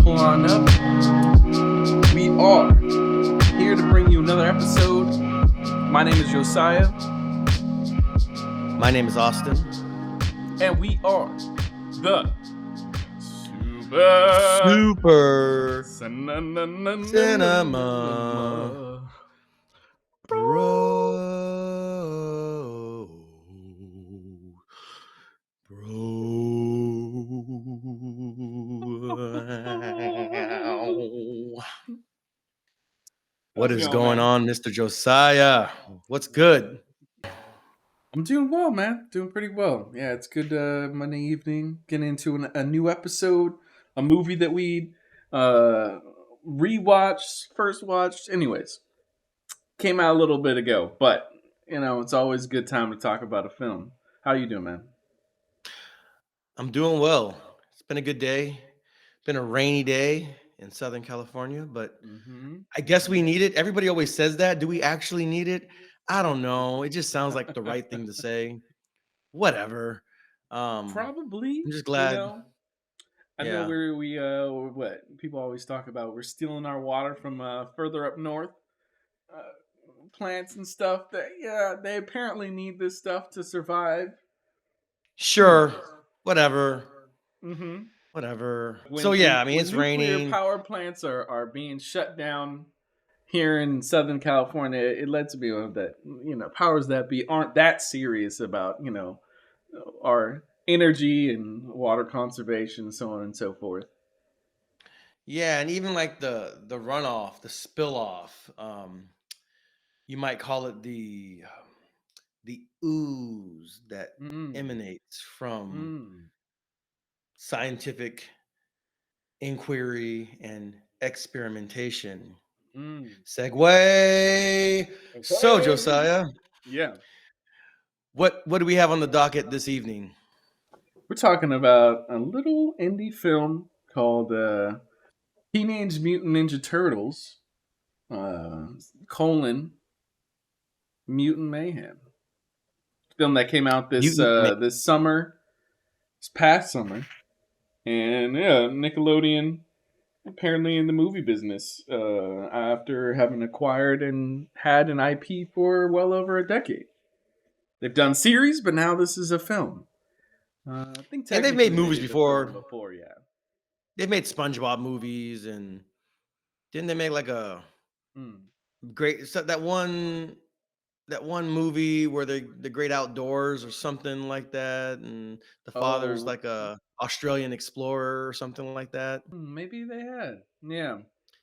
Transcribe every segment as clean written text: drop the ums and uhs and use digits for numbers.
pull on up. We are here to bring you another episode. My name is Josiah. My name is Austin. And we are the Super Cinema Bro. What is going on, Mr. Josiah? What's good? I'm doing well, man. Doing pretty well. Yeah, it's good Monday evening. Getting into a new episode, a movie that we rewatched, first watched. Anyways, came out a little bit ago, but it's always a good time to talk about a film. How you doing, man? I'm doing well. It's been a good day. Been a rainy day in Southern California, but I guess we need it. Everybody always says that. Do we actually need it? I don't know. It just sounds like the right thing to say. Whatever. Probably. I'm just glad. I know we what people always talk about. We're stealing our water from further up north. Plants and stuff that they apparently need this stuff to survive. Sure. Whatever. Mm-hmm. Whatever. When it's nuclear raining. Power plants are being shut down here in Southern California. It lets me know that powers that be aren't that serious about our energy and water conservation, so on and so forth. Yeah, and even like the runoff, the spill off. You might call it the ooze that emanates from scientific inquiry and experimentation. Segue. So, Josiah. Yeah. What do we have on the docket this evening? We're talking about a little indie film called Teenage Mutant Ninja Turtles, Mutant Mayhem. Film that came out this summer, this past summer, and Nickelodeon apparently in the movie business after having acquired and had an IP for well over a decade. They've done series, but now this is a film. I think and they've made movies before. Yeah. They've made SpongeBob movies, and didn't they make like a great that one movie where the Great Outdoors or something like that, and the father's like a Australian explorer or something like that. Maybe they had, yeah.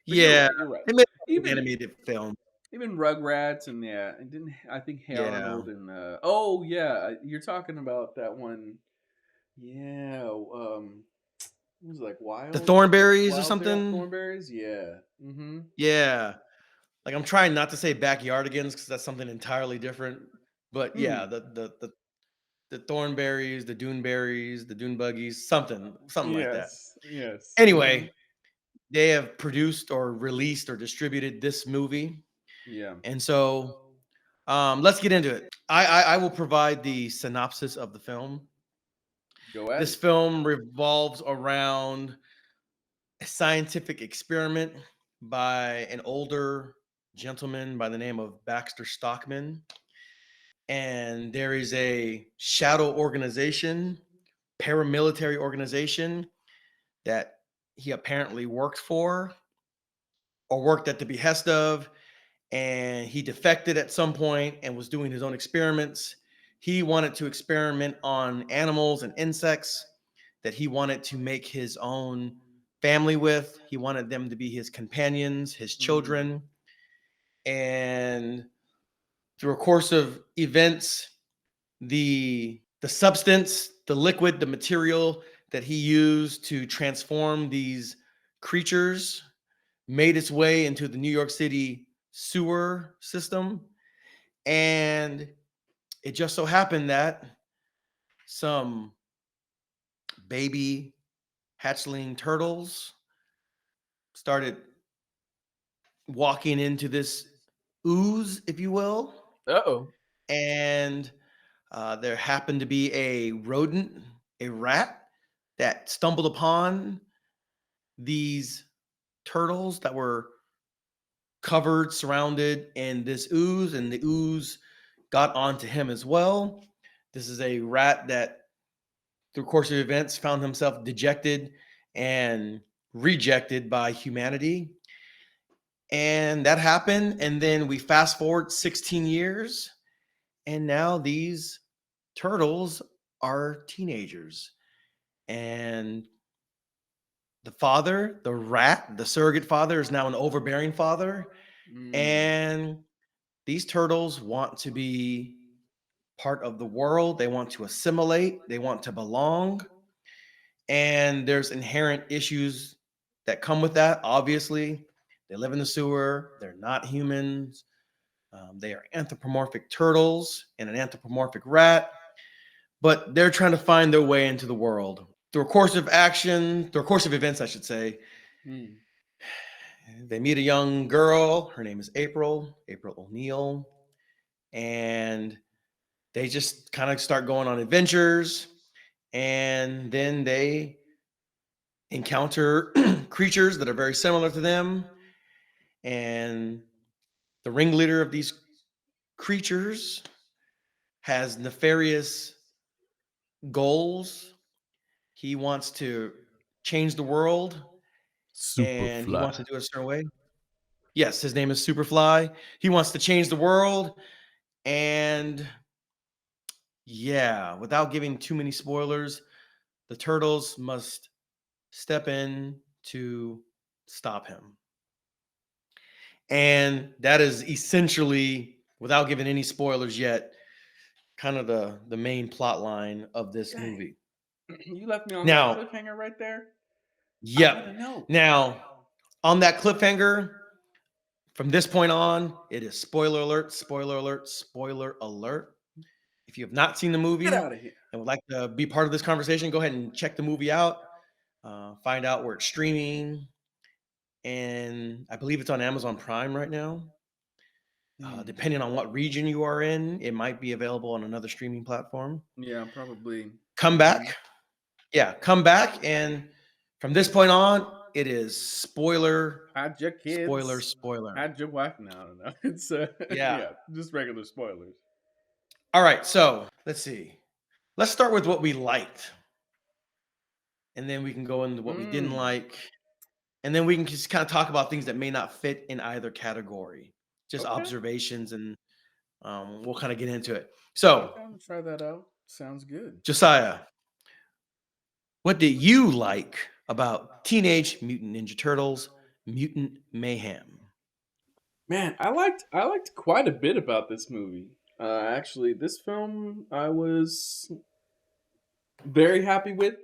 But Yeah, you're right. They made an animated film. Even Rugrats and it didn't. I think Harold and you're talking about that one. Yeah, it was like The Thornberries or something. Thornberries, yeah. Yeah, like I'm trying not to say Backyardigans because that's something entirely different. But yeah, the Thornberries, the Duneberries, the Dune Buggies, something like that. Yes. Anyway, they have produced or released or distributed this movie. Yeah. And so let's get into it. I will provide the synopsis of the film. Go ahead. This film revolves around a scientific experiment by an older gentleman by the name of Baxter Stockman. And there is a shadow organization, paramilitary organization that he apparently worked for or worked at the behest of. And he defected at some point and was doing his own experiments. He wanted to experiment on animals and insects that he wanted to make his own family with. He wanted them to be his companions, his children. And through a course of events, the substance, the liquid, the material that he used to transform these creatures made its way into the New York City sewer system. And it just so happened that some baby hatchling turtles started walking into this ooze, if you will. And there happened to be a rodent, a rat, that stumbled upon these turtles that were covered, surrounded in this ooze, and the ooze got onto him as well. This is a rat that, through course of events, found himself dejected and rejected by humanity. And that happened. And then we fast forward 16 years, and now these turtles are teenagers. And the father, the rat, the surrogate father, is now an overbearing father. And these turtles want to be part of the world. They want to assimilate. They want to belong. And there's inherent issues that come with that. Obviously, they live in the sewer. They're not humans. They are anthropomorphic turtles and an anthropomorphic rat, but they're trying to find their way into the world through a course of action, through a course of events, I should say. They meet a young girl. Her name is April O'Neil, and they just kind of start going on adventures. And then they encounter creatures that are very similar to them. And the ringleader of these creatures has nefarious goals. He wants to change the world, and he wants to do it a certain way. Yes, his name is Superfly. He wants to change the world. And yeah, without giving too many spoilers, the turtles must step in to stop him. And that is essentially, without giving any spoilers yet, kind of the main plot line of this movie. You left me on Now, that cliffhanger right there. I yep. want to know. Now, on that cliffhanger, from this point on, it is spoiler alert, spoiler alert, spoiler alert. If you have not seen the movie Get out of here and would like to be part of this conversation, go ahead and check the movie out. Find out where it's streaming. And I believe it's on Amazon Prime right now. Depending on what region you are in, it might be available on another streaming platform. Yeah, probably. Come back. Yeah, come back. And from this point on, it is spoiler. Hide your kids. Spoiler. Hide your wife. No. It's Yeah. just regular spoilers. All right, so let's see. Let's start with what we liked, and then we can go into what we didn't like, and then we can just kind of talk about things that may not fit in either category, just observations, and we'll kind of get into it. So, I'll try that out. Sounds good. Josiah, what did you like about Teenage Mutant Ninja Turtles: Mutant Mayhem? Man, I liked quite a bit about this movie. Actually, this film I was very happy with.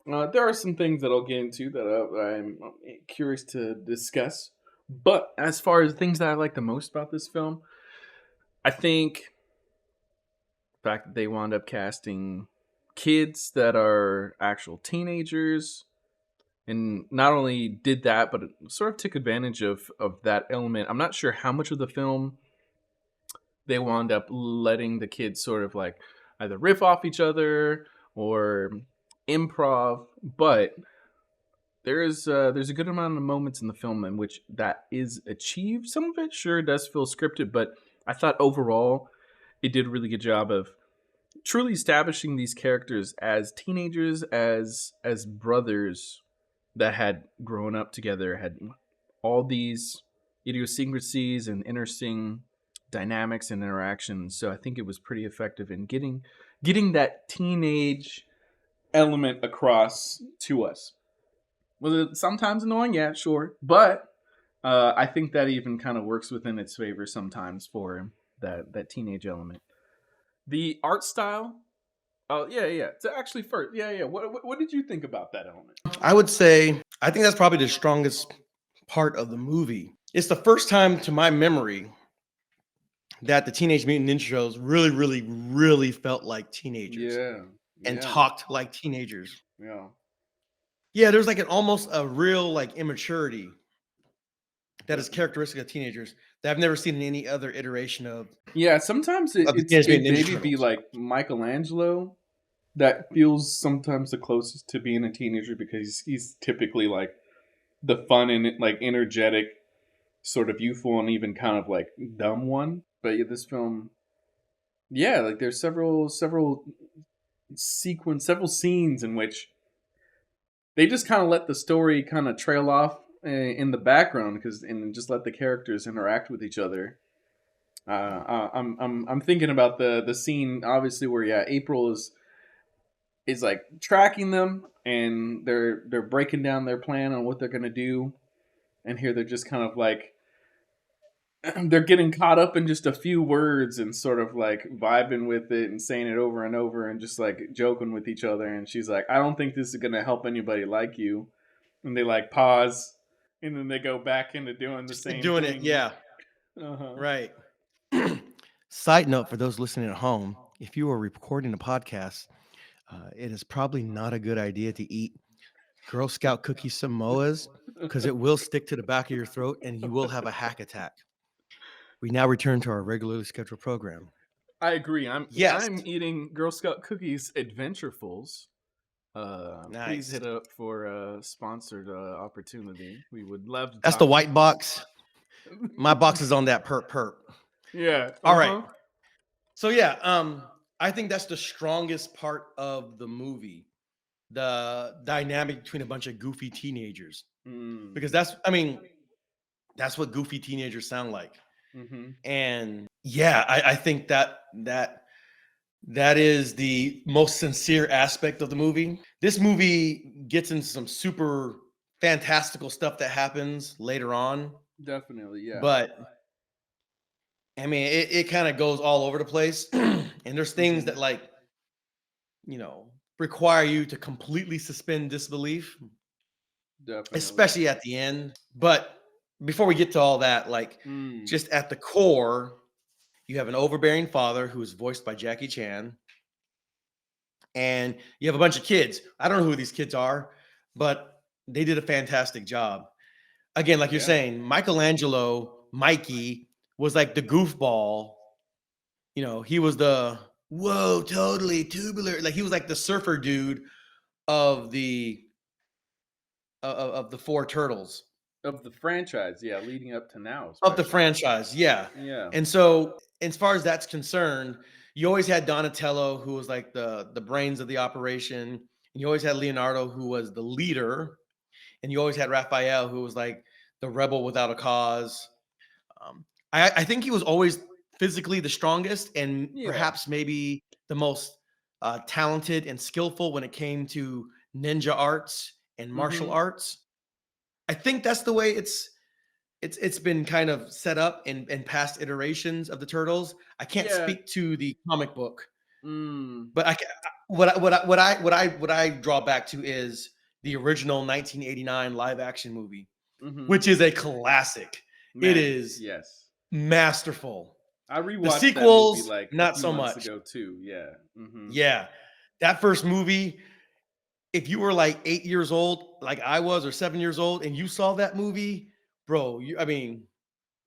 There are some things that I'll get into that I'm curious to discuss. But as far as things that I like the most about this film, I think the fact that they wound up casting kids that are actual teenagers, and not only did that, but it sort of took advantage of that element. I'm not sure how much of the film they wound up letting the kids sort of like either riff off each other or improv, but there's a good amount of moments in the film in which that is achieved. Some of it sure does feel scripted, but I thought overall it did a really good job of truly establishing these characters as teenagers, as brothers that had grown up together, had all these idiosyncrasies and interesting dynamics and interactions. So I think it was pretty effective in getting that teenage element across to us. Was it sometimes annoying? Yeah, sure. But I think that even kind of works within its favor sometimes for that teenage element. The art style. Oh yeah. So actually, first, yeah. What did you think about that element? I would say I think that's probably the strongest part of the movie. It's the first time to my memory that the Teenage Mutant Ninja Turtles really felt like teenagers. And talked like teenagers. Yeah, there's like almost a real like immaturity that is characteristic of teenagers that I've never seen in any other iteration of. Yeah, sometimes it maybe be like Michelangelo that feels sometimes the closest to being a teenager because he's typically like the fun and like energetic, sort of youthful and even kind of like dumb one. But yeah, this film, yeah, like there's several scenes in which they just kind of let the story kind of trail off in the background because and just let the characters interact with each other. I'm thinking about the scene obviously where yeah April is like tracking them and they're breaking down their plan on what they're gonna do, and here they're just kind of like they're getting caught up in just a few words and sort of like vibing with it and saying it over and over and just like joking with each other, and she's like, I don't think this is gonna help anybody like you, and they like pause and then they go back into doing the Just same doing it, thing. yeah, Uh-huh. right. Side note for those listening at home: if you are recording a podcast, it is probably not a good idea to eat Girl Scout cookie Samoas because it will stick to the back of your throat and you will have a hack attack. We now return to our regularly scheduled program. I agree. Yes, I'm eating Girl Scout cookies Adventurefuls. Please nice. hit up for a sponsored opportunity. We would love to That's the talk to white you. box. My box is on that perp perp. Yeah. All right. Uh-huh. So yeah, I think that's the strongest part of the movie, the dynamic between a bunch of goofy teenagers. Mm. Because that's what goofy teenagers sound like. Mm-hmm. And yeah, I think that is the most sincere aspect of the movie. This movie gets into some super fantastical stuff that happens later on, Definitely, yeah. but I mean, it kind of goes all over the place. And there's things Mm-hmm. that like, you know, require you to completely suspend disbelief, Definitely. especially at the end. But before we get to all that, like Mm. just at the core, you have an overbearing father who is voiced by Jackie Chan, and you have a bunch of kids. I don't know who these kids are, but they did a fantastic job. Again, like you're Yeah. saying, Michelangelo, Mikey was like the goofball. You know, he was the whoa, totally tubular. Like he was like the surfer dude of the four turtles Of the franchise, yeah, leading up to now, of the especially. franchise. Yeah. Yeah. And so as far as that's concerned, you always had Donatello, who was like the brains of the operation, and you always had Leonardo, who was the leader, and you always had Raphael, who was like the rebel without a cause. Um, I think he was always physically the strongest and Yeah. perhaps maybe the most talented and skillful when it came to ninja arts and martial Mm-hmm. arts. I think that's the way it's been kind of set up in past iterations of the Turtles. I can't Yeah. speak to the comic book, Mm. but what I draw back to is the original 1989 live action movie, Mm-hmm. which is a classic. It Man, is yes. masterful. I The rewatched that movie sequels, like a not few so months much. ago too. Yeah. Mm-hmm. Yeah. That first movie, if you were like 8 years old, like I was, or 7 years old, and you saw that movie, bro, I mean,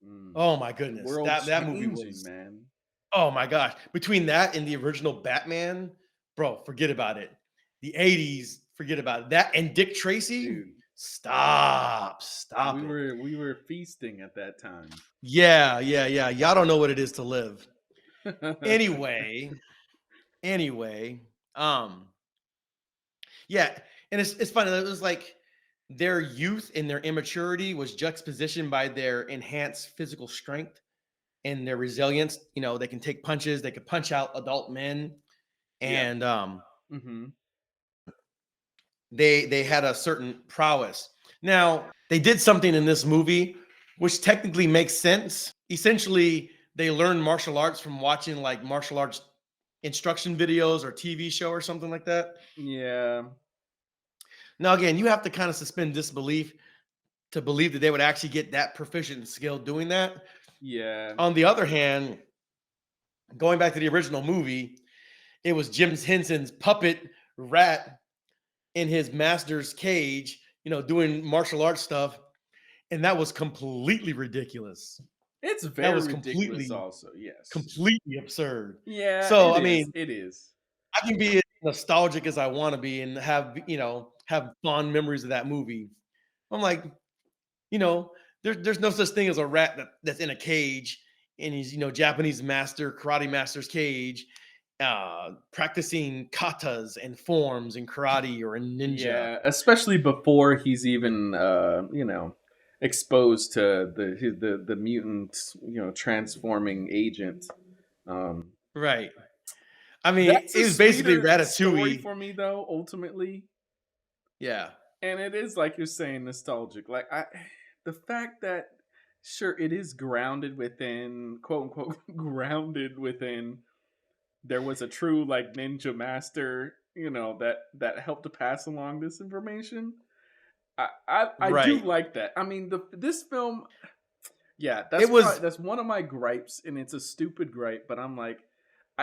Mm. oh my goodness. World That movie changing, was, man. oh my gosh. Between that and the original Batman, bro, forget about it. The 80s, forget about it. That and Dick Tracy, Dude, stop it. we were feasting at that time. Yeah, yeah, yeah. Y'all don't know what it is to live. Anyway, anyway, um, yeah, and it's funny. It was like their youth and their immaturity was juxtapositioned by their enhanced physical strength and their resilience. You know, they can take punches, they could punch out adult men, Yeah. and Mm-hmm. they had a certain prowess. Now, they did something in this movie which technically makes sense. Essentially, they learned martial arts from watching like martial arts instruction videos or TV show or something like that. Yeah. Now, again, you have to kind of suspend disbelief to believe that they would actually get that proficient and skilled doing that. Yeah. On the other hand, going back to the original movie, it was Jim Henson's puppet rat in his master's cage, you know, doing martial arts stuff. And that was completely ridiculous. It's That very was ridiculous completely, also, yes. completely absurd. Yeah, So, it I is. mean, It is. I can be nostalgic as I want to be and have fond memories of that movie. I'm like, there's no such thing as a rat that's in a cage in his Japanese karate master's cage, practicing katas and forms in karate or in ninja. Yeah, especially before he's even exposed to the mutant transforming agent. Um, Right. I mean, that's a it was basically sweeter story Ratatouille. for me though, ultimately, Yeah. and it is like you're saying nostalgic. Like the fact that sure it is grounded within quote unquote grounded within there was a true like ninja master that helped to pass along this information. I do Right. like that. I mean, this film, yeah, It was that's one of my gripes, and it's a stupid gripe, but I'm like,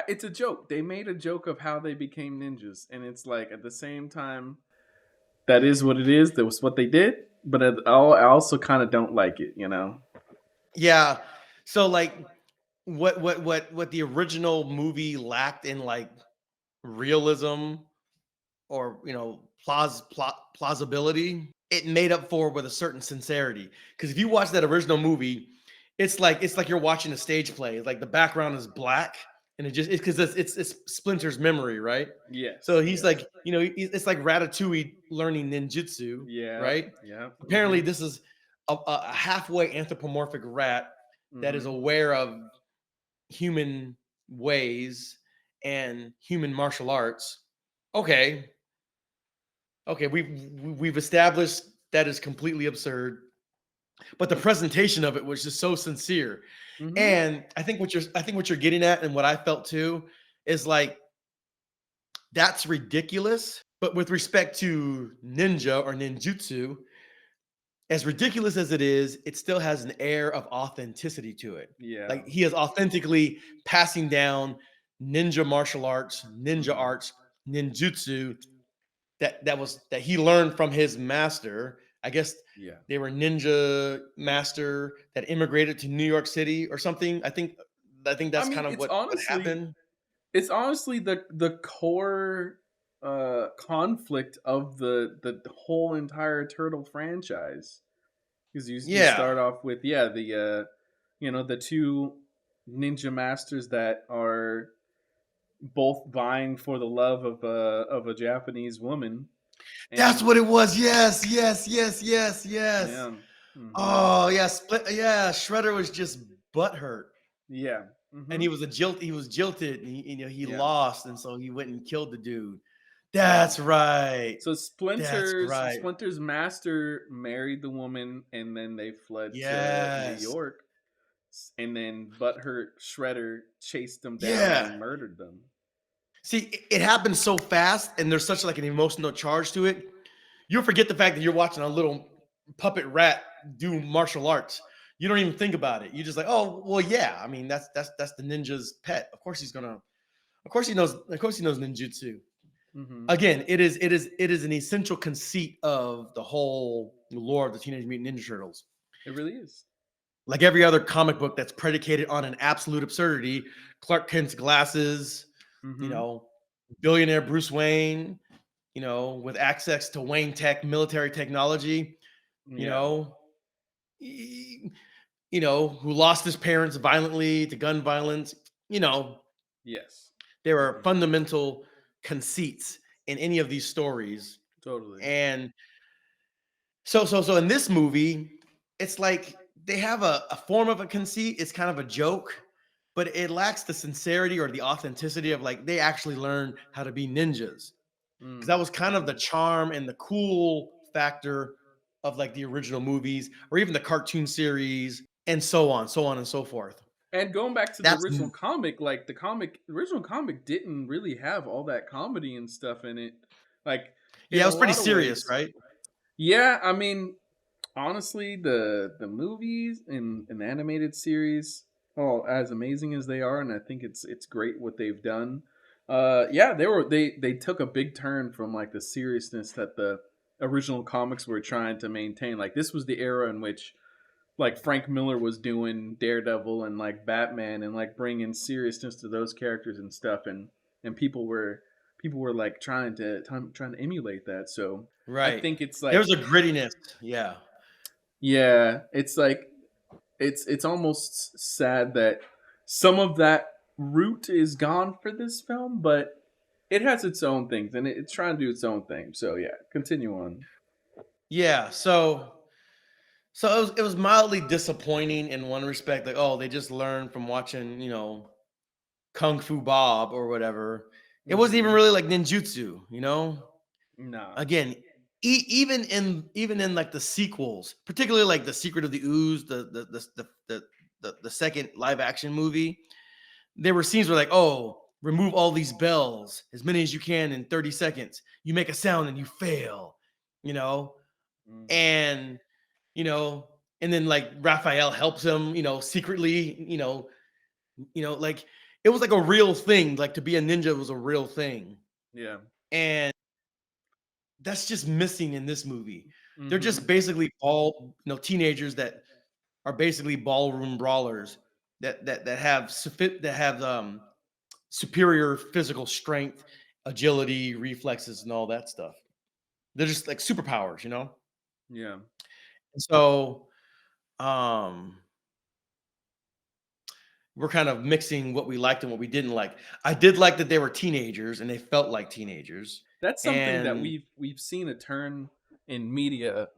it's a joke. They made a joke of how they became ninjas, and it's like at the same time, that is what it is. That was what they did, but I also kind of don't like it, you know. yeah. So like what the original movie lacked in like realism or plausibility, it made up for with a certain sincerity. Because if you watch that original movie, it's like you're watching a stage play. Like the background is black, and it's because it's Splinter's memory, right? So Yes, he's yes, like, it's like Ratatouille learning ninjutsu, yeah, right? yeah. Apparently, this is a halfway anthropomorphic rat that is Mm-hmm. aware of human ways and human martial arts. Okay, okay, we've established that is completely absurd, but the presentation of it was just so sincere. Mm-hmm. And I think what you're getting at, and what I felt too, is like that's ridiculous. But with respect to ninja or ninjutsu, as ridiculous as it is, it still has an air of authenticity to it. Yeah. Like he is authentically passing down ninja martial arts, ninja Mm-hmm. arts, ninjutsu that he learned from his master. I guess Yeah. they were ninja master that immigrated to New York City or something. I think I that's mean, kind of what happened. it's honestly the core conflict of the whole entire turtle franchise, because you Yeah. start off with the the two ninja masters that are both vying for the love of a Japanese woman. That's And what it was. Yes, yes, yes, yes, yes. yeah. Hmm. Oh, yeah, yeah, Shredder was just butthurt. Yeah. And Hmm. he was jilted, and he Yeah. lost, and so he went and killed the dude. Yeah. That's right. So That's right. Splinter's master married the woman, and then they fled to New Yes. York. And then Butthurt Shredder chased them down Yeah. and murdered them. See, it happened so fast, and there's such like an emotional charge to it. You'll forget the fact that you're watching a little puppet rat do martial arts. You don't even think about it. You're just like, oh, well, yeah. I mean, that's the ninja's pet. Of course he's gonna. Of course he knows. Of course he knows ninjutsu. Hmm. Again, it is an essential conceit of the whole lore of the Teenage Mutant Ninja Turtles. It really is. Like every other comic book that's predicated on an absolute absurdity, Clark Kent's glasses, you Hmm. know, billionaire Bruce Wayne, with access to Wayne Tech military technology, you Yeah. know, he- who lost his parents violently to gun violence. You know, Yes. there are Hmm. fundamental conceits in any of these stories. Totally. And so in this movie, it's like they have a form of a conceit. It's kind of a joke, but it lacks the sincerity or the authenticity of like they actually learned how to be ninjas. Because that was kind of the Mm-hmm. charm and the cool factor of like the original movies or even the cartoon series and so on and so forth. And going back to the That's original comic, like the original comic didn't really have all that comedy and stuff in it. Like in yeah, it a was pretty lot of serious, ways. right? Yeah, I mean, honestly, the movies and the animated series, well, as amazing as they are, and I think it's great what they've done. Yeah, they took a big turn from like the seriousness that the original comics were trying to maintain. Like this was the era in which like Frank Miller was doing Daredevil and like Batman and like bringing seriousness to those characters and stuff, and people were like trying to emulate that. So I Right. think it's There like, was a grittiness. Yeah. yeah, it's like it's almost sad that some of that root is gone for this film, but it has its own things and it's trying to do its own thing. So yeah, continue on. Yeah. So it was mildly disappointing in one respect, like, oh, they just learned from watching, Kung Fu Bob or whatever. It wasn't even Hmm. really like ninjutsu, you know? Nah. Again, even in like the sequels, particularly like The Secret of the Ooze, the second live action movie, there were scenes where like, oh, remove all these bells, as many as you can in 30 seconds. You make a sound and you fail, you know? Hmm. And you know, and then like Raphael helps him, secretly, like it was like a real thing. Like to be a ninja was a real thing. Yeah. And that's just missing in this movie. They're just Hmm. basically all, teenagers that are basically ballroom brawlers that have superior physical strength, agility, reflexes, and all that stuff. They're just like superpowers, Yeah. And so um we're kind of mixing what we liked and what we didn't like. I did like that they were teenagers and they felt like teenagers. That's something that And we've seen a turn in media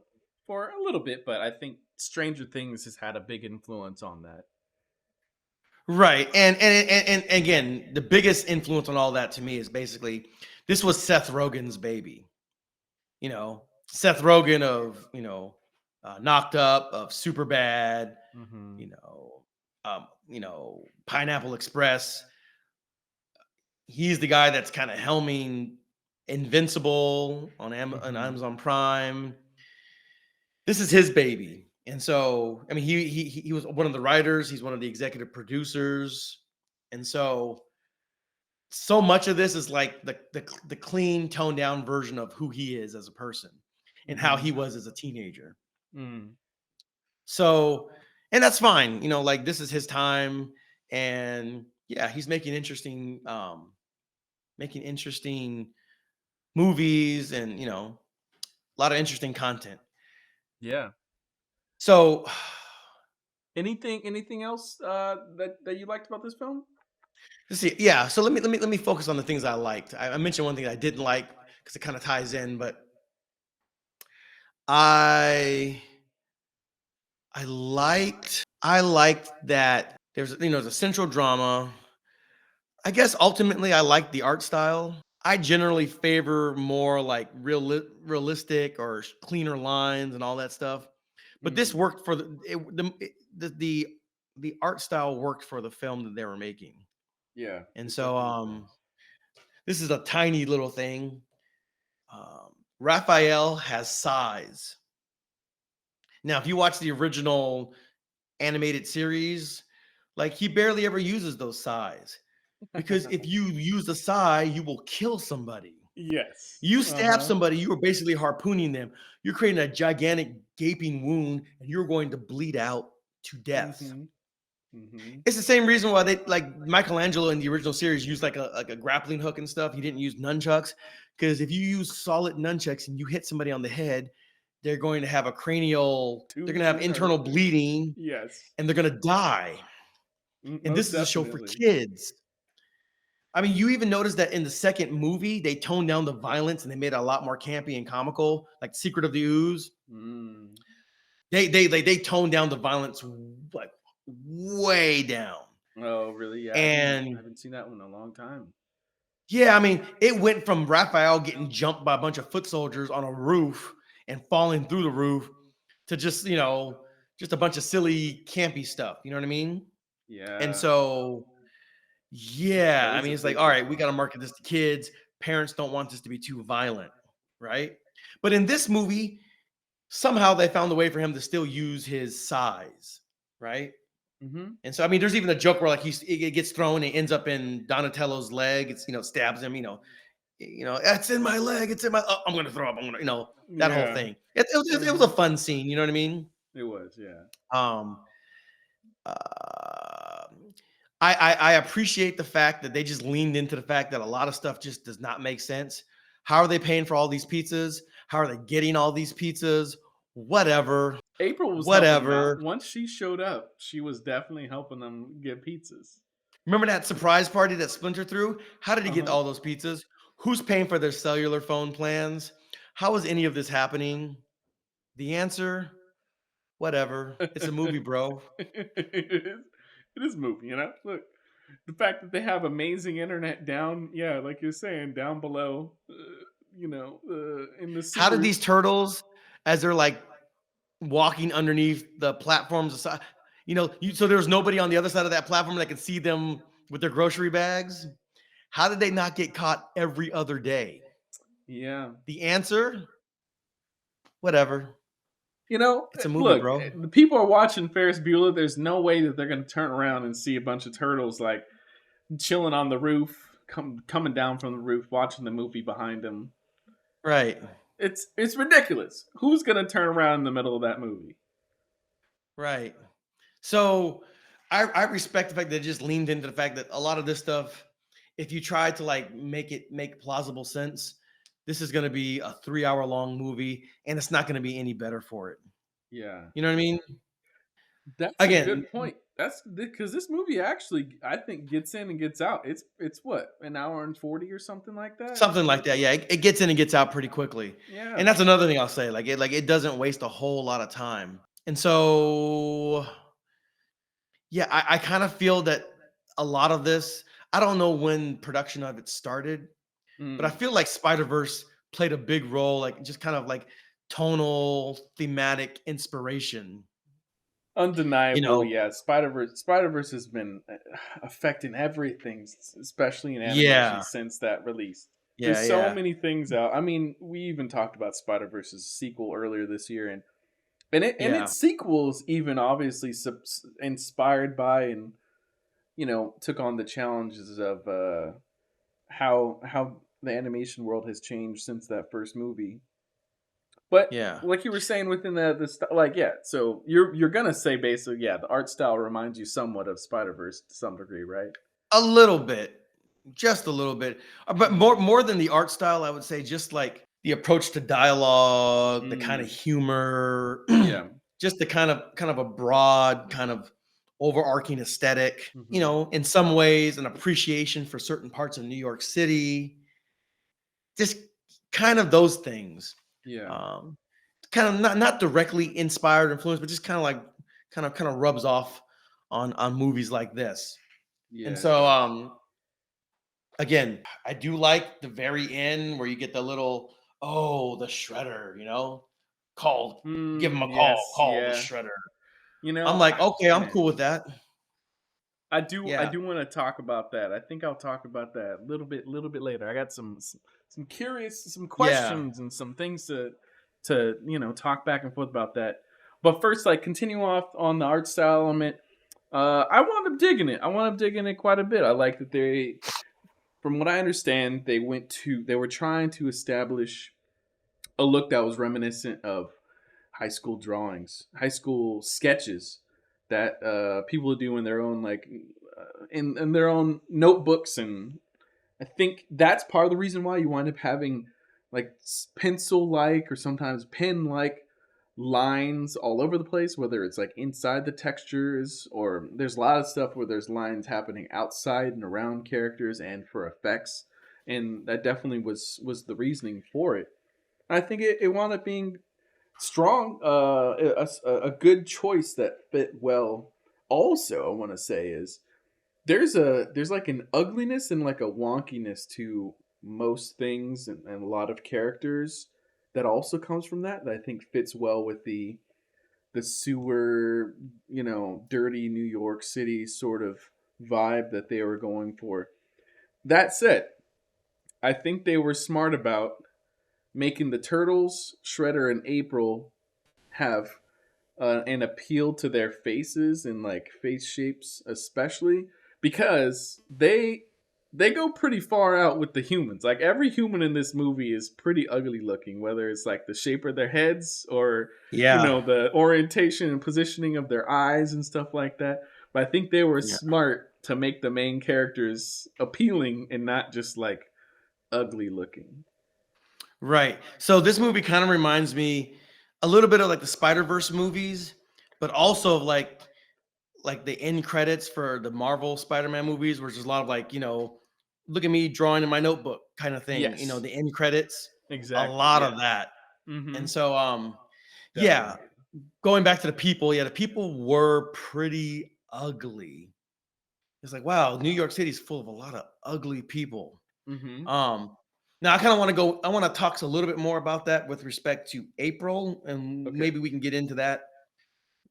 for a little bit, but I think Stranger Things has had a big influence on that. right. And again, the biggest influence on all that to me is basically this was Seth Rogen's baby. Seth Rogen of, Knocked Up, of Super Bad, Hmm. Pineapple Express. He's the guy that's kind of helming Invincible on Hmm. Amazon Prime. This is his baby. And so, I mean, he was one of the writers, he's one of the executive producers. And so much of this is like the clean, toned down version of who he is as a person and how he Hmm. was as a teenager. Mm. So, and that's fine, like this is his time. And yeah, he's making interesting movies and, a lot of interesting content. Yeah. So Anything else that you liked about this film? let's see. Yeah. So let me focus on the things I liked. I mentioned one thing I didn't like because it kind of ties in, but I I liked that there's there's a central drama. I guess ultimately I like the art style. I generally favor more like realistic or cleaner lines and all that stuff. But this Hmm. worked for the art style worked for the film that they were making. Yeah, And it so definitely does. this is a tiny little thing. Raphael has size. Now, if you watch the original animated series, like he barely ever uses those size because if you use the sai, you will kill somebody. Yes. You stab Uh-huh. somebody, you are basically harpooning them. You're creating a gigantic gaping wound, and you're going to bleed out to death. Mhm. Mhm. It's the same reason why they like Michelangelo in the original series used like a grappling hook and stuff. He didn't use nunchucks because if you use solid nunchucks and you hit somebody on the head, they're going to have they're going to have Too internal hurt. bleeding Yes. and they're going to die. And this Most is a show for definitely. kids. I mean, you even notice that in the second movie, they toned down the violence and they made it a lot more campy and comical, like Secret of the Ooze. Mm. They toned down the violence like way down. Oh, really? Yeah, I And haven't seen that one in a long time. yeah, I mean, it went from Raphael getting jumped by a bunch of foot soldiers on a roof and falling through the roof to just a bunch of silly, campy stuff. You know what I mean? And Yeah. so, That yeah, I is mean, a it's like, big all right, we got difference. to market this to kids. Parents don't want this to be too violent, right? But in this movie, somehow they found a way for him to still use his size, right? Mhm. And so, I mean, there's even a joke where like it gets thrown and it ends up in Donatello's leg. It's stabs him. It's in my leg. It's in my. Oh, I'm gonna throw up. I'm gonna. That whole Yeah. thing. It was a Mhm. fun scene. You know what I mean? It was, yeah. Um. Uh, I appreciate the fact that they just leaned into the fact that a lot of stuff just does not make sense. How are they paying for all these pizzas? How are they getting all these pizzas? Whatever, April was helping them out. whatever. Once she showed up, she was definitely helping them get pizzas. Remember that surprise party that Splinter threw? How did he Uh get huh. all those pizzas? Who's paying for their cellular phone plans? How is any of this happening? The answer, whatever. It's a movie, bro. It is a movie, you know. Look, the fact that they have amazing internet down, yeah, like you're saying, down below, in the How did these sewers. turtles, as they're like walking underneath the platforms, so there was nobody on the other side of that platform that could see them with their grocery bags? How did they not get caught every other day? Yeah, The answer, whatever. It's a movie, look, bro. the people are watching Ferris Bueller. There's no way that they're going to turn around and see a bunch of turtles like chilling on the roof, coming down from the roof, watching the movie behind them. Right. It's ridiculous. Who's going to turn around in the middle of that movie? Right. So I respect the fact that they just leaned into the fact that a lot of this stuff, if you try to like make it make plausible sense, this is going to be a 3 hour long movie and it's not going to be any better for it. Yeah. You know what I mean? That's a Again, good point. That's because this movie actually, I think, gets in and gets out. It's what, an hour and 40 or something like that. something like that. Yeah, it gets in and gets out pretty quickly. Yeah, And that's another thing I'll say. It doesn't waste a whole lot of time. And so yeah, I kind of feel that a lot of this, I don't know when production of it started, but I mm. feel like Spider-Verse played a big role, like just kind of like tonal, thematic inspiration. You Undeniable. know, Yeah, Spider Verse has been affecting everything, especially in animation yeah, since that release. yeah, There's so yeah, many things out. I mean, we even talked about Spider Verse's sequel earlier this year, and yeah, its sequels even obviously inspired by and took on the challenges of how the animation world has changed since that first movie. But yeah. like you were saying within like yeah, so you're gonna say basically yeah, the art style reminds you somewhat of Spider Verse to some degree, right? A little bit, just a little bit, but more Mm. more than the art style, I would say, just like the approach to dialogue, the kind of Mm. humor, Yeah. just the kind of a broad kind of overarching aesthetic. Hmm. In some ways, an appreciation for certain parts of New York City, just kind of those things. Yeah. Um, Kind of not directly inspired, influenced, but just kind of like kind of rubs off on movies like this. And Yeah. so again, I do like the very end where you get the little, oh, the shredder, called, give him a call, Yes. call the Yeah. shredder. You I'm know, like, okay, I'm man, cool with that. I Yeah, do want to talk about that. I think I'll talk about that a little bit later. I got some yeah, questions and some things to talk back and forth about that. But first, like continue off on the art style element. I wound up digging it. I wound up digging it quite a bit. I like that from what I understand, they were trying to establish a look that was reminiscent of high school drawings, high school sketches that people do in their own in their own notebooks, and I think that's part of the reason why you wind up having like pencil like or sometimes pen like lines all over the place, whether it's like inside the textures or there's a lot of stuff where there's lines happening outside and around characters and for effects, and that definitely was the reasoning for it. I think it wound up being strong, a good choice that fit well. Also, I want to say is there's like an ugliness and like a wonkiness to most things and a lot of characters that also comes from that I think fits well with the sewer, dirty New York City sort of vibe that they were going for. That said, I think they were smart about making the turtles, Shredder and April have an appeal to their faces and like face shapes, especially because they go pretty far out with the humans. Like every human in this movie is pretty ugly looking, whether it's like the shape of their heads or yeah, the orientation and positioning of their eyes and stuff like that. But I think they were Yeah. smart to make the main characters appealing and not just like ugly looking. Right. So this movie kind of reminds me a little bit of like the Spider-Verse movies, but also of like the end credits for the Marvel Spider-Man movies, where there's a lot of like, look at me drawing in my notebook kind of thing, Yes, the end credits, a exactly. lot Yeah. of that. Mm-hmm. And so yeah, Definitely. going back to the people, yeah, the people were pretty ugly. It's like, wow, New York City's full of a lot of ugly people. Mm-hmm. Um, Now I kind of want to go. I want to talk a little bit more about that with respect to April, and Okay. maybe we can get into that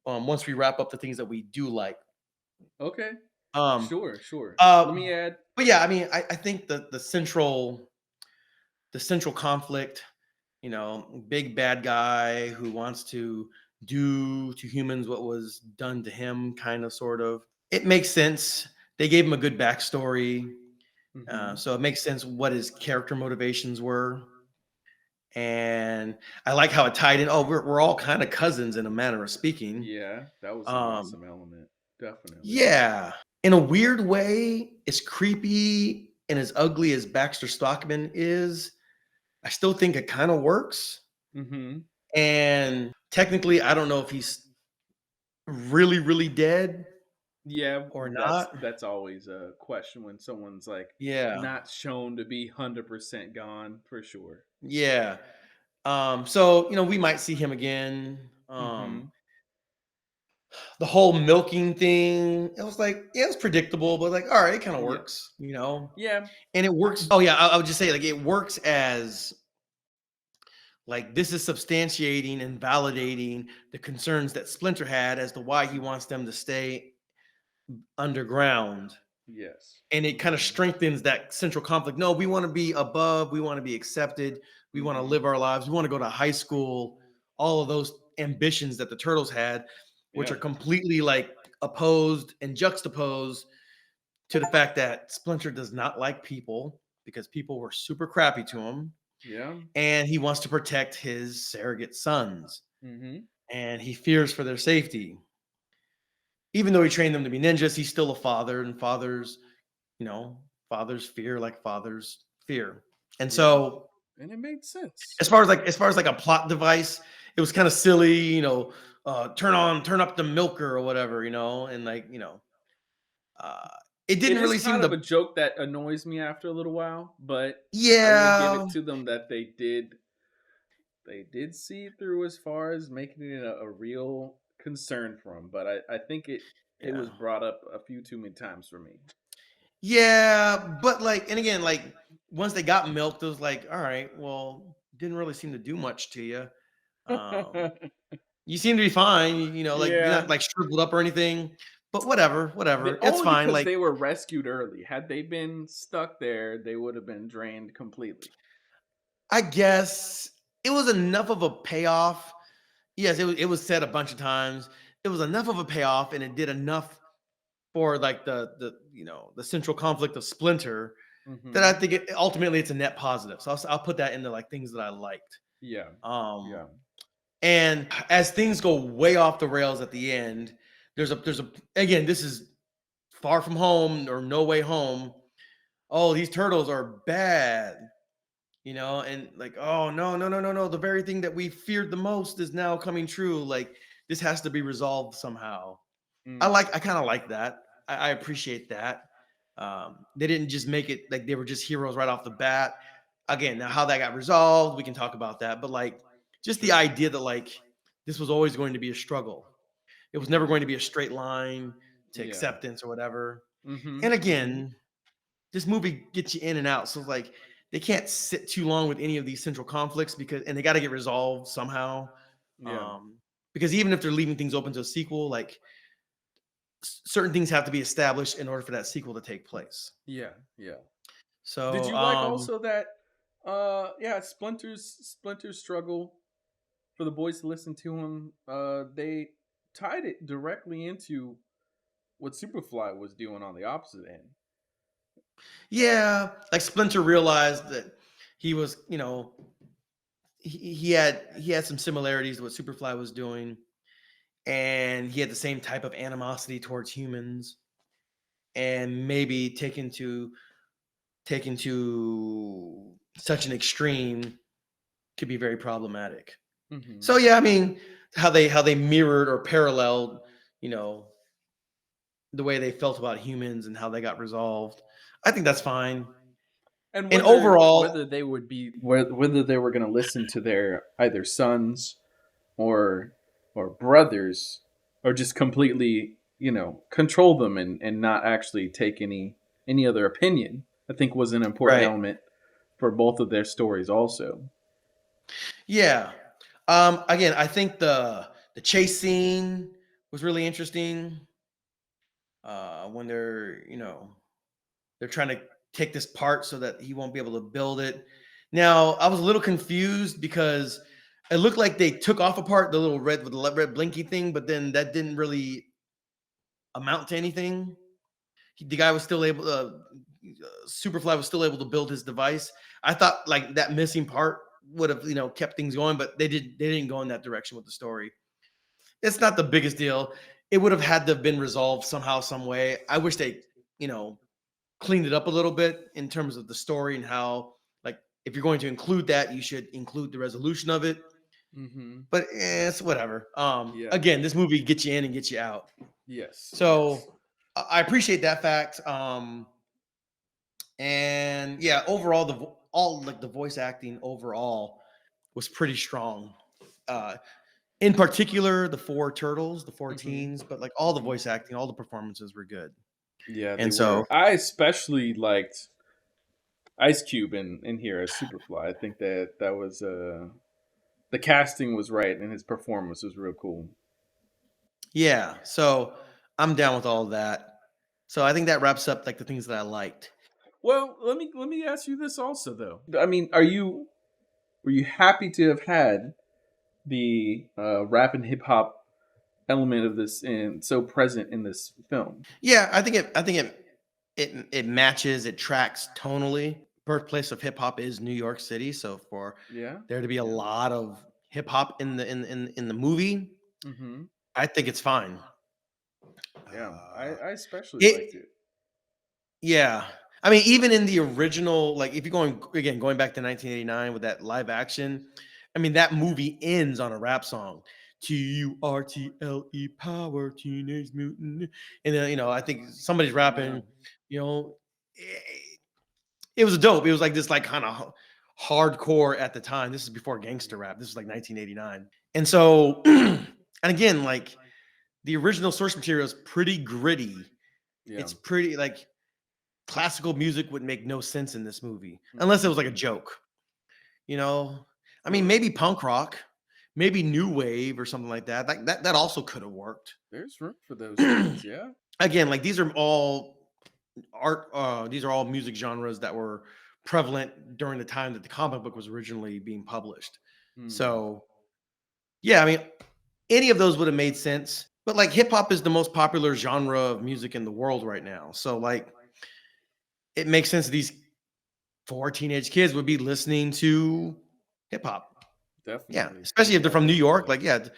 once we wrap up the things that we do like. Okay. Um, Sure. Sure. Let uh, me add. but yeah, I mean, I think the central conflict, big bad guy who wants to do to humans what was done to him, kind of, sort of. It makes sense. They gave him a good backstory, Mm-hmm. so it makes sense what his character motivations were. And I like how it tied in. Oh, we're all kind of cousins in a manner of speaking. Yeah, that was an Um, awesome element. Definitely. yeah, in a weird way, as creepy and as ugly as Baxter Stockman is, I still think it kind of works. Mm-hmm. And technically, I don't know if he's really, really dead Yeah, or that's not. that's always a question when someone's like Yeah, not shown to be 100% gone for sure. yeah. So we might see him again. Mm-hmm. The whole milking thing, it was like, yeah, it was predictable, but like, all right, it kind of Yeah. works. Yeah. And it works. Oh yeah, I would just say like it works as like this is substantiating and validating the concerns that Splinter had as to why he wants them to stay underground. Yes. And it kind of Mm-hmm. strengthens that central conflict. No, we want to be above, we want to be accepted, we want to Mm-hmm. live our lives, we want to go to high school, all of those ambitions that the turtles had, which are Yeah. completely like opposed and juxtaposed to the fact that Splinter does not like people because people were super crappy to him, Yeah. and he wants to protect his surrogate sons, Mm-hmm. and he fears for their safety. Even though he trained them to be ninjas, he's still a father, and you know, fathers fear like fathers fear. And Yeah. so, And it made sense. as far as like a plot device, it was kind of silly, turn up the milker or whatever, and like, uh, it It didn't is really seem kind of to. a joke that annoys me after a little while, but I will give Yeah, it to them that they did see it through as far as making it a real concern for him. But I think it yeah. was brought up a few too many times for me. Yeah, but like, and again, like once they got milked, it was like, all right, well, didn't really seem to do much to you. Um, you seem to be fine, like you're not Yeah. like shriveled up or anything. But whatever, whatever, it's Only fine. because Like, they were rescued early. Had they been stuck there, they would have been drained completely. I guess it was enough of a payoff. Yes, it was said a bunch of times. It was enough of a payoff, and it did enough for like the central conflict of Splinter that I Hmm. think ultimately it's a net positive. So I'll put that into like things that I liked. Yeah. Um, Yeah. And as things go way off the rails at the end, there's a again, this is Far From Home or No Way Home. Oh, these turtles are bad, and like, oh no, no, no, no, no. The very thing that we feared the most is now coming true. Like this has to be resolved somehow. Mm. I kind of like that. I appreciate that. They didn't just make it like they were just heroes right off the bat. Again, now how that got resolved, we can talk about that. But like just the Sure. idea that like this was always going to be a struggle. It was never Hmm. going to be a straight line to Yeah. acceptance or whatever. Hmm. And Hmm. again, this movie gets you in and out. So like they can't sit too long with any of these central conflicts and they got to get resolved somehow. Yeah. Um, because even if they're leaving things open to a sequel, like certain things have to be established in order for that sequel to take place. Yeah. Yeah. Did So, you like also that yeah, Splinter's struggle for the boys to listen to him, they tied it directly into what Superfly was doing on the opposite end. yeah, like Splinter realized that he was, he had some similarities to what Superfly was doing, and he had the same type of animosity towards humans, and maybe taken to such an extreme could be very problematic. Mm-hmm. So yeah, I mean, how they mirrored or paralleled, you know, the way they felt about humans and how they got resolved. I think that's fine. And And whether overall, they would be whether they were going to listen to their either sons or brothers, or just completely, control them and not actually take any other opinion, I think was an important right. element for both of their stories also. Yeah. Again, I think the chase scene was really interesting. When they're trying to take this part so that he won't be able to build it. Now, I was a little confused because it looked like they took off a part, the little red with the red blinky thing, but then that didn't really amount to anything. The guy was still able, Superfly was still able to build his device. I thought like that missing part would have, kept things going, but they didn't go in that direction with the story. It's not the biggest deal. It would have had to have been resolved somehow, some way. I wish they, you know, cleaned it up a little bit in terms of the story and how, like, if you're going to include that, you should include the resolution of it. Mm-hmm. But it's whatever. Yeah. Again, this movie gets you in and gets you out. Yes. So Yes. I appreciate that fact. And yeah, overall, all like the voice acting overall was pretty strong. Uh, in particular, the four turtles, the four Mm-hmm. teens, but like all the Mm-hmm. voice acting, all the performances were good. Yeah, they And so, were. I especially liked Ice Cube in here as Superfly. I think that was the casting was right and his performance was real cool. yeah, so I'm down with all of that. So I think that wraps up like the things that I liked. Well, let me ask you this also though. I mean, were you happy to have had the rap and hip hop element of this and so present in this film? Yeah, I think it matches, it tracks tonally. Birthplace of hip hop is New York City, so for Yeah. there to be a Yeah. lot of hip hop in the movie, Mm-hmm. I think it's fine. Yeah. Uh, I especially liked it it. Yeah. I mean, even in the original, like if you're going back to 1989 with that live action, I mean that movie ends on a rap song. TURTLE power teenage mutant. And then, I think somebody's Yeah. rapping, you know, it, it was dope. It was like this like kind of hardcore at the time. This is before gangster rap. This was like 1989. And so and again, like the original source material is pretty gritty. Yeah. It's pretty like classical music would make no sense in this movie unless it was like a Mm-mm. joke, you know? I mean, Well, maybe punk rock, maybe new wave or something like that. Like that also could have worked. there's room for those things. Yeah. Again, like these are all these are all music genres that were prevalent during the time that the comic book was originally being published. Hmm. So, yeah, I mean, any of those would have made sense. But like hip hop is the most popular genre of music in the world right now. So like it makes sense that these four teenage kids would be listening to hip hop. Yeah, Definitely. especially if they're from New York. Definitely. Like, yeah,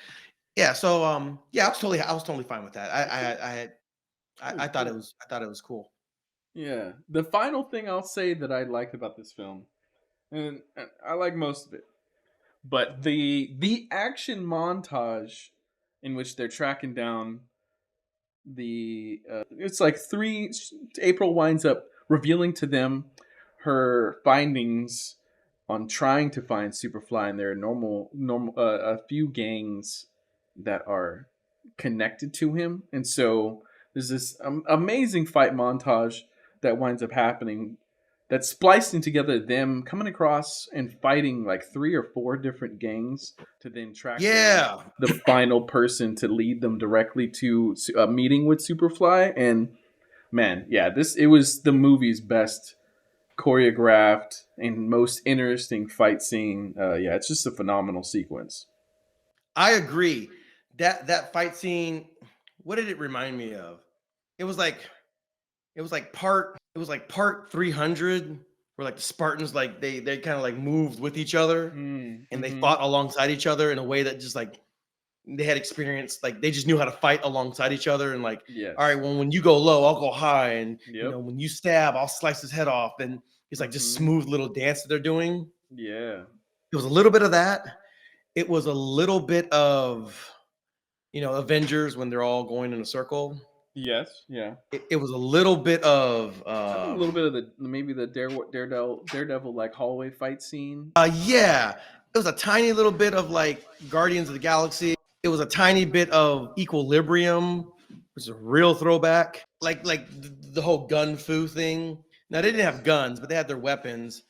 yeah. So, yeah, I was totally fine with that. I Cool. thought it Cool. was, I thought it was cool. Yeah. The final thing I'll say that I liked about this film, and I like most of it, but the action montage in which they're tracking down the it's like three. April winds up revealing to them her findings on trying to find Superfly, and there are normal a few gangs that are connected to him, and so there's this amazing fight montage that winds up happening that's splicing together them coming across and fighting like three or four different gangs to then track down Yeah, the final person to lead them directly to a meeting with Superfly. And man, yeah, this it was the movie's best choreographed and most interesting fight scene. Yeah, it's just a phenomenal sequence. I agree. That fight scene, what did it remind me of? It was like part 300 where like the Spartans like they kind of like moved with each other and they Mm-hmm. fought alongside each other in a way that just like they had experience, like they just knew how to fight alongside each other, and like, all right, Yes. well, when you go low, I'll go high, and Yep. when you stab, I'll slice his head off. And it's like just Mhm. smooth little dance that they're doing. Yeah. It was a little bit of that. It was a little bit of Avengers when they're all going in a circle. Yes. Yeah. It was a little bit of A little bit of the maybe the Daredevil like hallway fight scene. yeah, it was a tiny little bit of like Guardians of the Galaxy. It was a tiny bit of Equilibrium, which is a real throwback. Like the whole gun fu thing. Now they didn't have guns, but they had their weapons,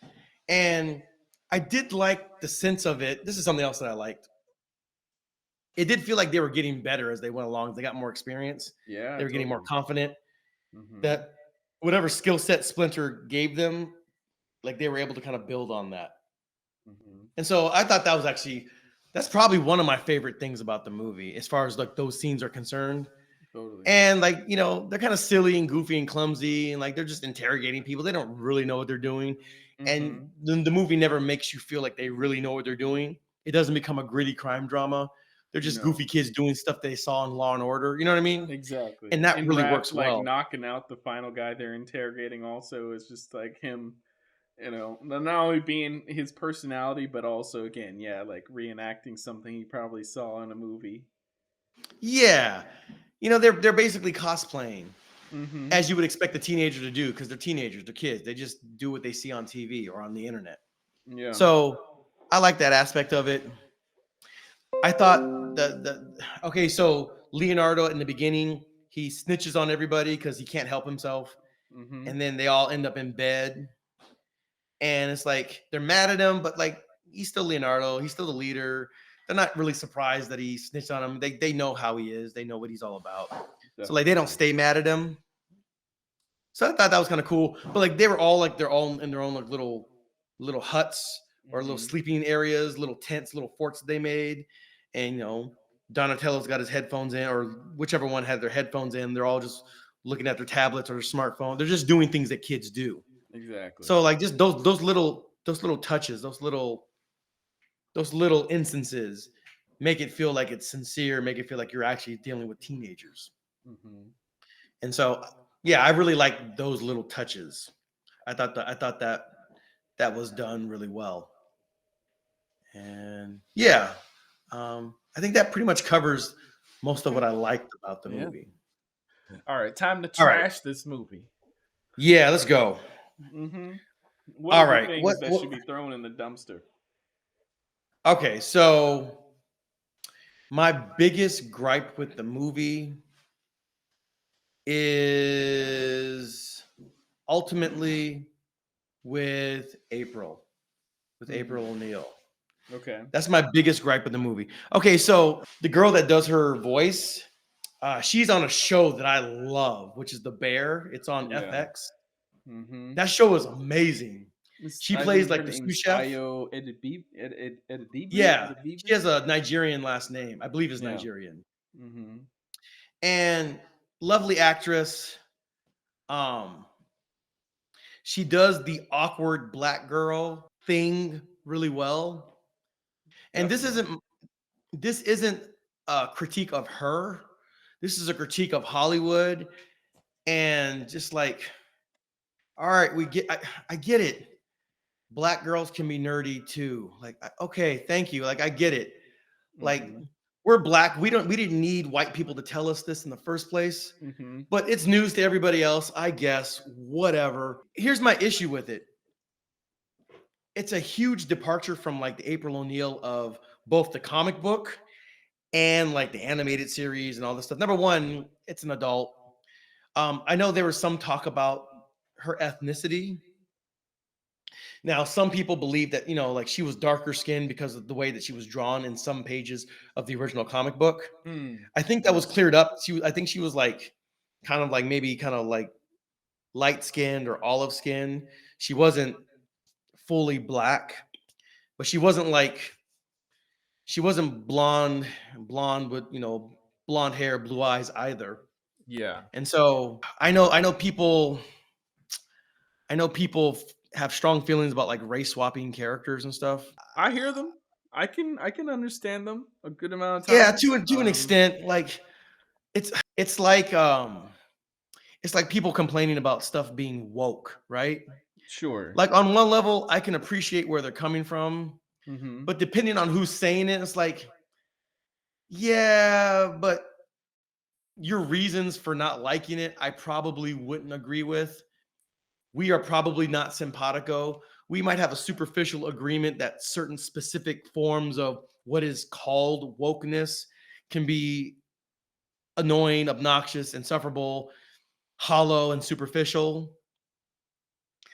and I did like the sense of it. This is something else that I liked. It did feel like they were getting better as they went along. They got more experience. Yeah, They were getting more totally. confident. Mhm. That whatever skill set Splinter gave them, like they were able to kind of build on that. Mhm. And so I thought that was actually that's probably one of my favorite things about the movie as far as like those scenes are concerned. Totally. And like, they're kind of silly and goofy and clumsy and like they're just interrogating people. They don't really know what they're doing. And Mhm. the movie never makes you feel like they really know what they're doing. It doesn't become a gritty crime drama. They're just No. goofy kids doing stuff they saw in Law and Order. You know what I mean? Exactly. And that And really Raph works like well. knocking out the final guy they're interrogating also is just like him, not only being his personality, but also again, yeah, like reenacting something he probably saw in a movie. Yeah. They're basically cosplaying Mhm. as you would expect a teenager to do because they're teenagers, they're kids. They just do what they see on TV or on the internet. Yeah. So I like that aspect of it. I thought the okay, so Leonardo in the beginning, he snitches on everybody because he can't help himself, Mhm. and then they all end up in bed, and it's like they're mad at him, but like he's still Leonardo, he's still the leader. They're not really surprised that he snitched on him. They know how he is, they know what he's all about. So like they don't Definitely. stay mad at him. So I thought that was kind of cool. But like they were all like they're all in their own like little huts or little Mhm. sleeping areas, little tents, little forts that they made. And Donatello's got his headphones in, or whichever one had their headphones in. They're all just looking at their tablets or their smartphone. They're just doing things that kids do. Exactly. So like just those little touches, those little instances make it feel like it's sincere, make it feel like you're actually dealing with teenagers. Mhm. And so yeah, I really like those little touches. I thought that was done really well. And yeah, I think that pretty much covers most of Okay. what I liked about the Yeah. movie. All right, time to All right. trash this movie. Yeah, let's go. Mhm. What All are the right. What things that what should be thrown in the dumpster? Okay, so my biggest gripe with the movie is ultimately with April Mhm. O'Neil. Okay. That's my biggest gripe with the movie. Okay, so the girl that does her voice, she's on a show that I love, which is The Bear. It's on Yeah. FX. Mhm. That show is amazing. She I plays believe her like the sous name's chef. Ayo Edibiri. Yeah, she has a Nigerian last name. I believe is Yeah. Nigerian. Mhm. And lovely actress. Um, she does the awkward black girl thing really well. And this Definitely. isn't this isn't a critique of her. This is a critique of Hollywood and just like, all right, I get it. Black girls can be nerdy too. Like, okay, thank you. Like, I get it. Like, Mhm. we're black. We didn't need white people to tell us this in the first place. Mhm. But it's news to everybody else, I guess. Whatever. Here's my issue with it. It's a huge departure from like the April O'Neil of both the comic book and like the animated series and all this stuff. Number one, it's an adult. I know there was some talk about her ethnicity. Now, some people believe that, like she was darker skinned because of the way that she was drawn in some pages of the original comic book. Mm. I think that was cleared up. I think she was like kind of like maybe kind of like light skinned or olive skinned. She wasn't fully black, but she wasn't blonde with, blonde hair, blue eyes either. Yeah. And so I know people have strong feelings about like race swapping characters and stuff. I hear them. I can understand them a good amount of Yeah, times. to an extent, like it's it's like um it's like people complaining about stuff being woke, right? Sure. Like on one level, I can appreciate where they're coming from, Mhm. but depending on who's saying it, it's like, yeah, but your reasons for not liking it, I probably wouldn't agree with. We are probably not simpatico. We might have a superficial agreement that certain specific forms of what is called wokeness can be annoying, obnoxious, insufferable, hollow, and superficial.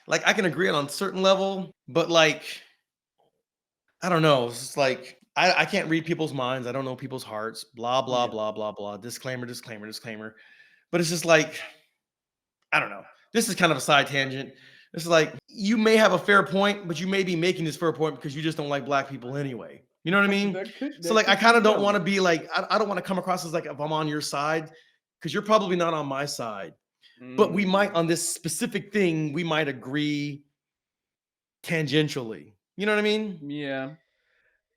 Like I can agree on a certain level, but like I don't know. It's just like I can't read people's minds. I don't know people's hearts. Blah blah Yeah. blah blah blah. Disclaimer, disclaimer, disclaimer. But it's just like I don't know. This is kind of a side tangent. It's like you may have a fair point, but you may be making this fair point because you just don't like black people anyway. You know what I mean? So That like I could kind be of don't want to relevant. be like I don't want to come across as like if I'm on your side because you're probably not on my side. But we might Mm. on this specific thing we might agree tangentially. You know what I mean? Yeah.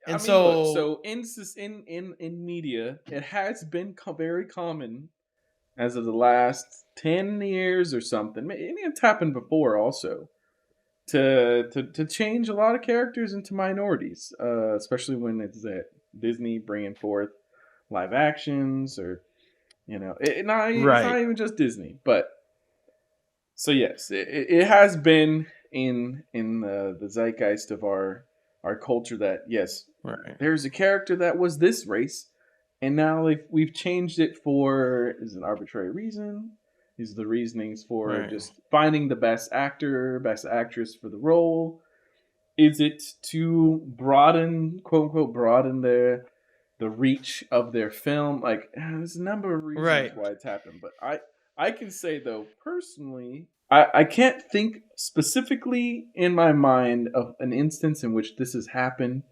I And mean, look. so So in media, it has been very common as of the last 10 years or something. Maybe it's happened before also to change a lot of characters into minorities, especially when it's at Disney bringing forth live actions or it's right, not even just Disney, but so yes, it has been in the zeitgeist of our culture that yes, right, there's a character that was this race, and now we've changed it for is an arbitrary reason. These are the reasonings for right, just finding the best actor, best actress for the role. Is it to broaden, quote unquote, broaden the reach of their film? Like, there's a number of reasons right, why it's happened, but I can say though personally, I can't think specifically in my mind of an instance in which this has happened,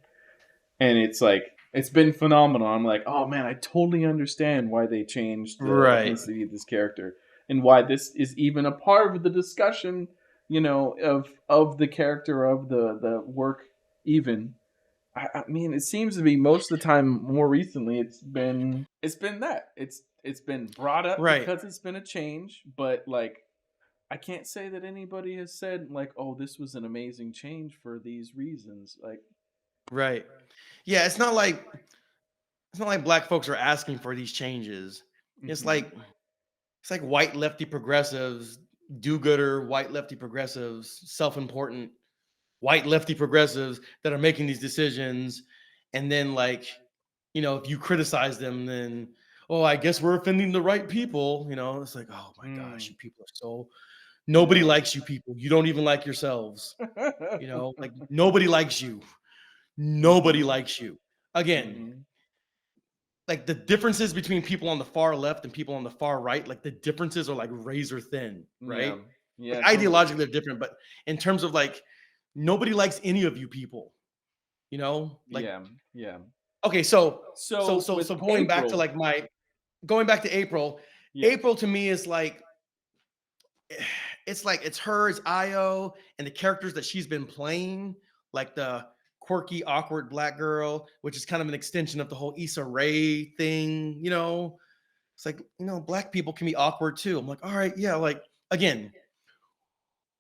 and it's like it's been phenomenal. I'm like, oh man, I totally understand why they changed the right, ethnicity of this character and why this is even a part of the discussion, of the character of the work. Even I mean, it seems to be most of the time. More recently, it's been that it's been brought up right, because it's been a change, but like I can't say that anybody has said like, oh, this was an amazing change for these reasons. Like, right. Yeah, it's not like black folks are asking for these changes. It's mm-hmm. like it's like white lefty progressives, do-gooder white lefty progressives, self-important white lefty progressives that are making these decisions. And then like, if you criticize them, then oh, I guess we're offending the right people. It's like, oh my gosh, Mm. you people are so nobody Yeah. likes you people. You don't even like yourselves. Like nobody likes you. Nobody Mm-hmm. likes you. Again, Mm-hmm. like the differences between people on the far left and people on the far right, like the differences are like razor thin, Yeah. right? Like Yeah, totally. ideologically they're different, but in terms of like nobody likes any of you people, like Yeah. Yeah. okay, so so So so with so April, going back to April, yeah. April to me is like it's like it's her, it's Io, and the characters that she's been playing, like the quirky, awkward black girl, which is kind of an extension of the whole Issa Rae thing. It's like, black people can be awkward too. I'm like, all right, yeah, like again,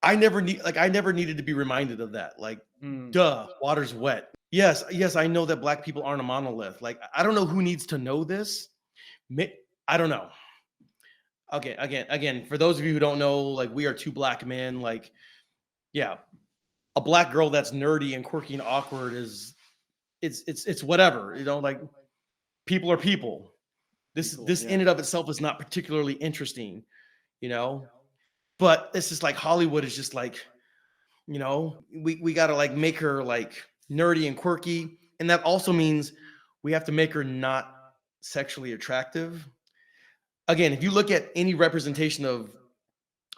I never needed to be reminded of that. Like, Mm. duh, water's wet. Yes, yes, I know that black people aren't a monolith. Like, I don't know who needs to know this. I don't know. Okay, again, for those of you who don't know, like we are two black men. Like, yeah, a black girl that's nerdy and quirky and awkward is it's whatever. Like people are people. People, This yeah. in and of itself is not particularly interesting, you know. But it's just like Hollywood is just like, we got to like make her like nerdy and quirky, and that also means we have to make her not sexually attractive. Again, if you look at any representation of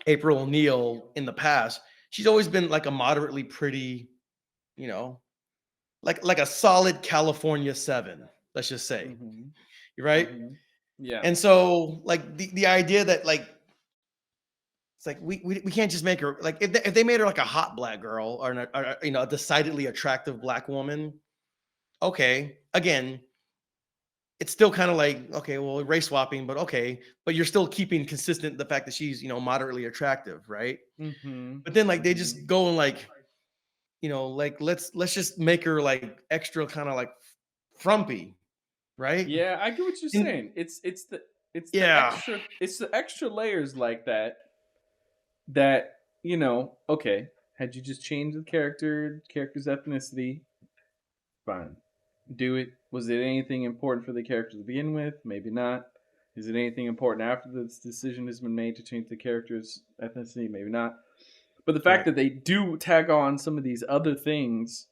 April O'Neil in the past, she's always been like a moderately pretty, you know, like a solid California 7, let's just say. Mhm. Right? Mhm. Yeah. And so like the idea that like it's like we can't just make her like if they made her like a hot black girl or a decidedly attractive black woman, okay, again, it's still kind of like, okay, well, race swapping, but okay, but you're still keeping consistent the fact that she's, moderately attractive, right? Mm-hmm. But then like they Mm-hmm. just go and like, like let's just make her like extra kind of like frumpy, right? Yeah, I get what you're And saying. It's the yeah, extra layers like that okay, had you just changed the character's ethnicity, fine, do it. Was it anything important for the character to begin with? Maybe not. Is it anything important after this decision has been made to change the character's ethnicity? Maybe not. But the fact right, that they do tag on some of these other things,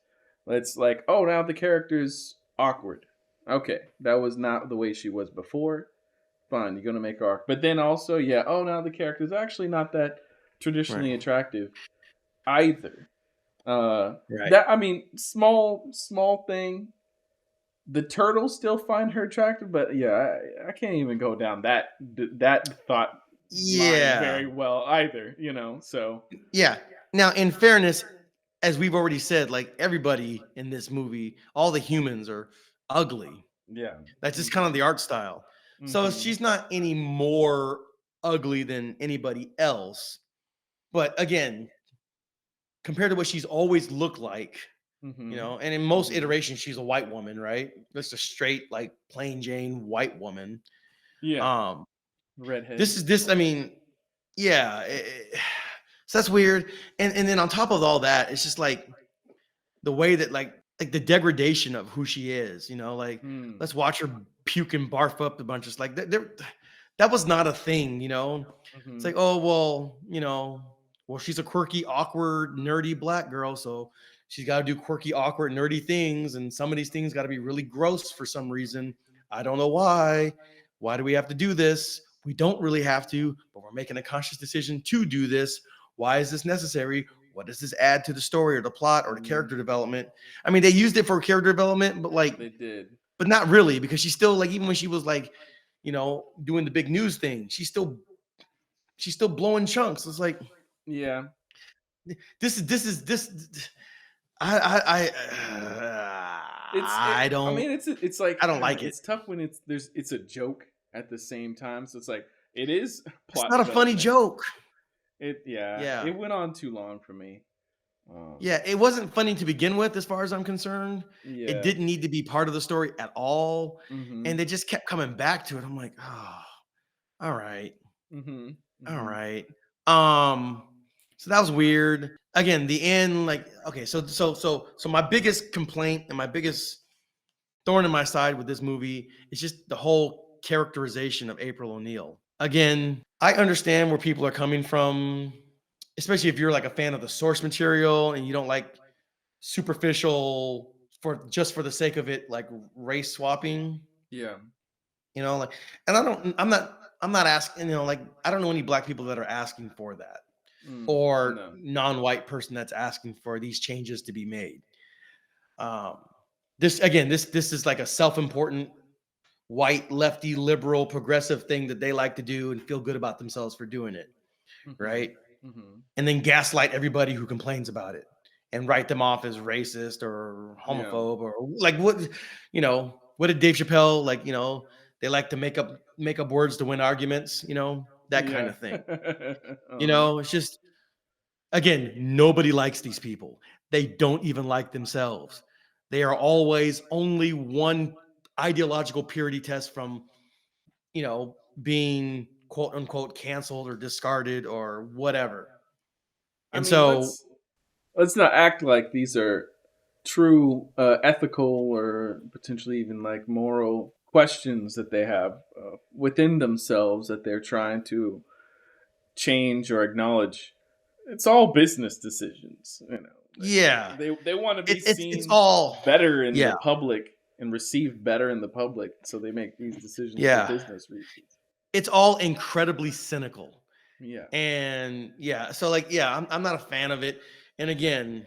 it's like, oh, now the character's awkward. Okay, that was not the way she was before. Fine, you're gonna make her awkward. But then also, yeah, oh, now the character's actually not that right, traditionally attractive either. right. That I mean, small thing. The turtles still find her attractive, but yeah, I can't even go down that thought line Yeah, very well either. So yeah. Now, in fairness, as we've already said, like everybody in this movie, all the humans are ugly. yeah. That's just kind Mm-hmm. of the art style. So Mm-hmm. she's not any more ugly than anybody else. But again, compared to what she's always looked like, Mm-hmm. and in most Mm-hmm. iterations, she's a white woman, right? Just a straight, like plain Jane white woman. Yeah. Um, Redhead. this, I mean, yeah. So that's weird. And then on top of all that, it's just like the way that like the degradation of who she is, like Hmm. let's watch her puke and barf up a bunch of like that was not a thing. It's Mm-hmm. like, oh well, well, she's a quirky, awkward, nerdy black girl, so she's got to do quirky, awkward, nerdy things, and some of these things got to be really gross for some reason. I don't know why. Why do we have to do this? We don't really have to, but we're making a conscious decision to do this. Why is this necessary? What does this add to the story or the plot or the Mm. character development? I mean, they used it for character development, but They did. not really, because she's still like, even when she was like, doing the big news thing, she's still blowing chunks. It's like Yeah. this. I I I don't mean, it's like I don't like it. it's tough when it's a joke at the same time. So it's like it is It's plot not a funny development. joke. It Yeah. went on too long for me. Um, Yeah, it wasn't funny to begin with, as far as I'm concerned. It yeah. didn't need to be part of the story at all. Mm-hmm. And they just kept coming back to it. I'm like, oh, all right. Mm-hmm. All Mm-hmm. right. Um, so that was weird. Again, the end, like, okay, so my biggest complaint and my biggest thorn in my side with this movie is just the whole characterization of April O'Neil. Again, I understand where people are coming from, especially if you're like a fan of the source material and you don't like superficial for the sake of it, like race swapping, Yeah. like, and I'm not asking, like, I don't know any black people that are asking for that, or No. non-white person that's asking for these changes to be made. Um, this is like a self-important white lefty liberal progressive thing that they like to do and feel good about themselves for doing it, Mm-hmm. right? Mm-hmm. And then gaslight everybody who complains about it and write them off as racist or Yeah. homophobe or like what did Dave Chappelle, like, they like to make up words to win arguments, that kind Yeah. of thing. Uh-huh. It's just, again, nobody likes these people. They don't even like themselves. They are always only one ideological purity test from, being quote unquote canceled or discarded or whatever. I And mean, so, let's not act like these are true ethical or potentially even like moral questions that they have within themselves that they're trying to change or acknowledge. It's all business decisions. yeah, They want to be it's seen all, better in yeah, the public and received better in the public, so they make these decisions for yeah. business reasons. It's all incredibly cynical. Yeah. And yeah, so like, yeah, I'm not a fan of it. And again,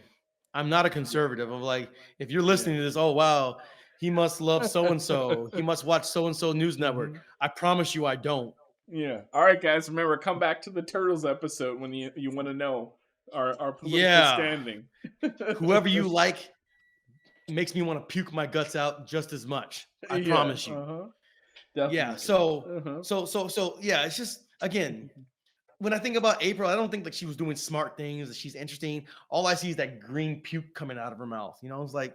I'm not a conservative. I'm like, if you're listening to this, oh wow, he must love so and so. He Yeah. must watch so and so news network. Hmm. I promise you, I don't. Yeah. All right, guys. Remember, come back to the Turtles episode when you want to know our political Yeah, standing. whoever you like, makes me want to puke my guts out just as much. I Yeah. promise you. Yeah. Definitely. So yeah, it's just again, when I think about April, I don't think like she was doing smart things, that she's interesting. All I see is that green puke coming out of her mouth. It's like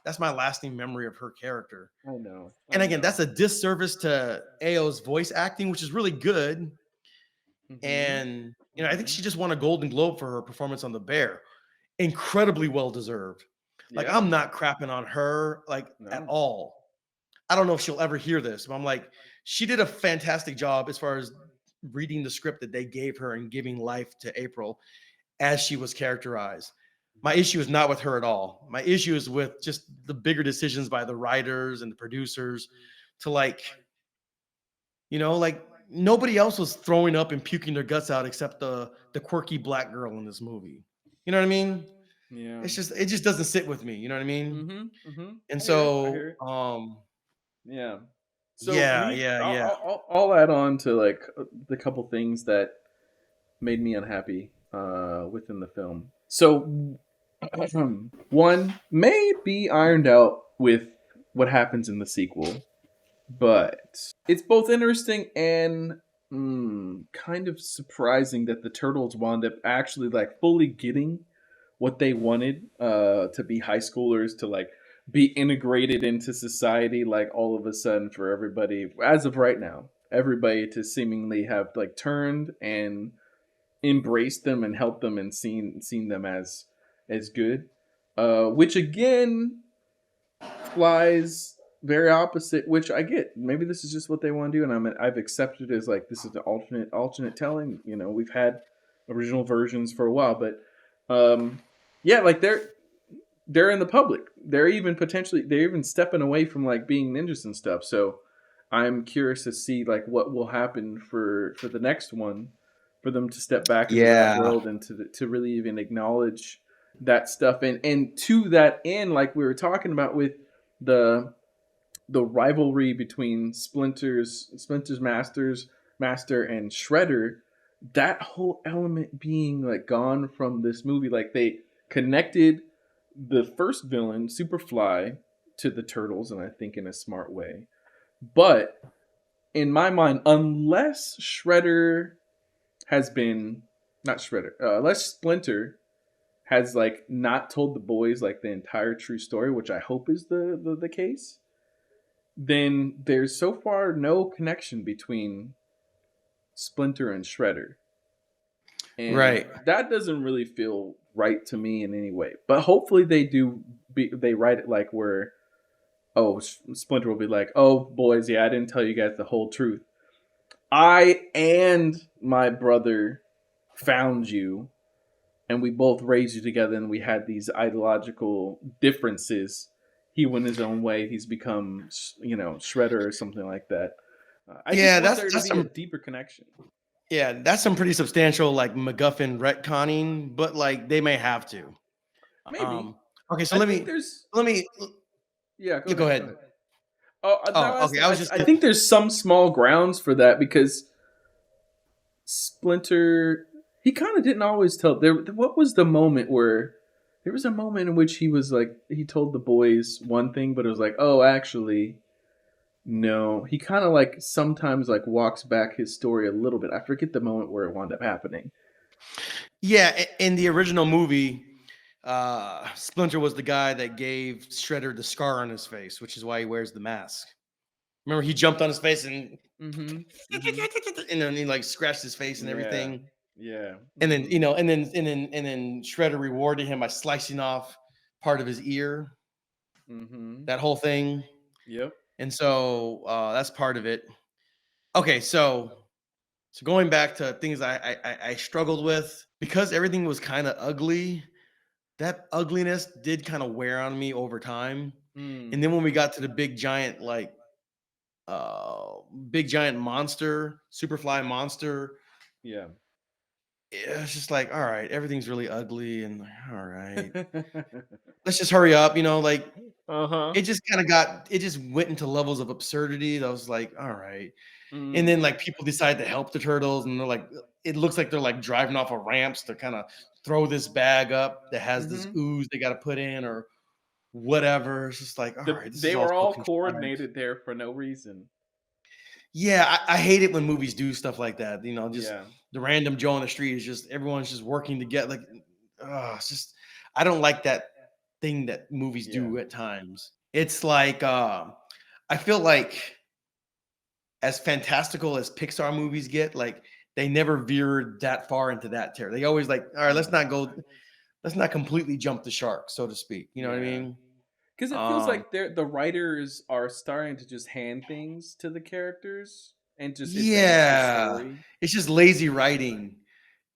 that's my lasting memory of her character. I know. And again, that's a disservice to Ao's voice acting, which is really good. And I think she just won a Golden Globe for her performance on The Bear. Incredibly well deserved. Like Yeah. I'm not crapping on her like at No. all. I don't know if she'll ever hear this, but I'm like, she did a fantastic job as far as reading the script that they gave her and giving life to April as she was characterized. My issue is not with her at all. My issue is with just the bigger decisions by the writers and the producers to like nobody else was throwing up and puking their guts out except the quirky black girl in this movie. You know what I mean? Yeah. It just doesn't sit with me. You know what I mean? And I hear it. I so, hear it. Yeah. So yeah, me, yeah, yeah. I'll add on to like the couple things that made me unhappy within the film. So one may be ironed out with what happens in the sequel, but it's both interesting and kind of surprising that the turtles wound up actually like fully getting what they wanted to be high schoolers, to like be integrated into society, like all of a sudden for everybody as of right now, everybody to seemingly have like turned and embraced them and helped them and seen them as good, which again flies very opposite, which I get. Maybe this is just what they want to do, and I've accepted it as like this is the alternate telling. We've had original versions for a while, but yeah, like they're in the public. They're even stepping away from like being ninjas and stuff. So I'm curious to see like what will happen for the next one, for them to step back into that Yeah. world and to really even acknowledge that stuff, and to that end, like we were talking about with the rivalry between Splinter's master and Shredder, that whole element being like gone from this movie. Like they connected the first villain, Superfly, to the turtles, and I think in a smart way. But in my mind, unless Shredder has been not Shredder, unless Splinter has like not told the boys like the entire true story, which I hope is the case, then there's so far no connection between Splinter and Shredder. And Right. that doesn't really feel right to me in any way. But hopefully they write it like where, oh, Splinter will be like, oh, boys, yeah, I didn't tell you guys the whole truth. I and my brother found you, and we both raised you together, and we had these ideological differences. He went his own way. He's become, Shredder or something like that. I just Yeah, want that's there to that's be a some deeper connection. yeah, that's some pretty substantial like MacGuffin retconning, but like they may have to. Maybe. Um okay, so I let think me there's. let me Yeah, go you go ahead. Go ahead. ahead. Oh, Oh, no, okay. I was just I think there's some small grounds for that because Splinter, he kind of didn't always tell. What was the moment where there was a moment in which he was like he told the boys one thing, but it was like, oh, actually, no. He kind of like sometimes like walks back his story a little bit. I forget the moment where it wound up happening. Yeah, in the original movie, Splinter was the guy that gave Shredder the scar on his face, which is why he wears the mask. Remember, he jumped on his face and Mm-hmm. and then he like scratched his face and Yeah. everything. Yeah. And then and then Shredder rewarded him by slicing off part of his ear. Mm-hmm. That whole thing. Yep. And so that's part of it. Okay, so going back to things I struggled with because everything was kind of ugly. That ugliness did kind of wear on me over time. Mm. And then when we got to the big giant monster, Superfly monster, Yeah. it's just like, all right, everything's really ugly and all right, let's just hurry up, like Uh-huh. it just went into levels of absurdity that was like, all right. And then Mm. like people decide to help the turtles and they're like, it looks like they're like driving off of ramps to kind of throw this bag up that has this Mm-hmm. ooze they got to put in or whatever. It's just like, all right, this is They all were so all contrived. coordinated there for no reason. Yeah, I hate it when movies do stuff like that. Just Yeah, the random Joe on the street is just everyone's just working together. Like, it's just I don't like that thing that movies yeah. do at times. It's like I feel like as fantastical as Pixar movies get, like they never veered that far into that territory. They always like, all right, Mhm. let's not completely jump the shark, so to speak. You know what I Yeah. mean? Because it feels Um, like the writers are starting to just hand things to the characters and just advance the yeah, story. it's just lazy writing.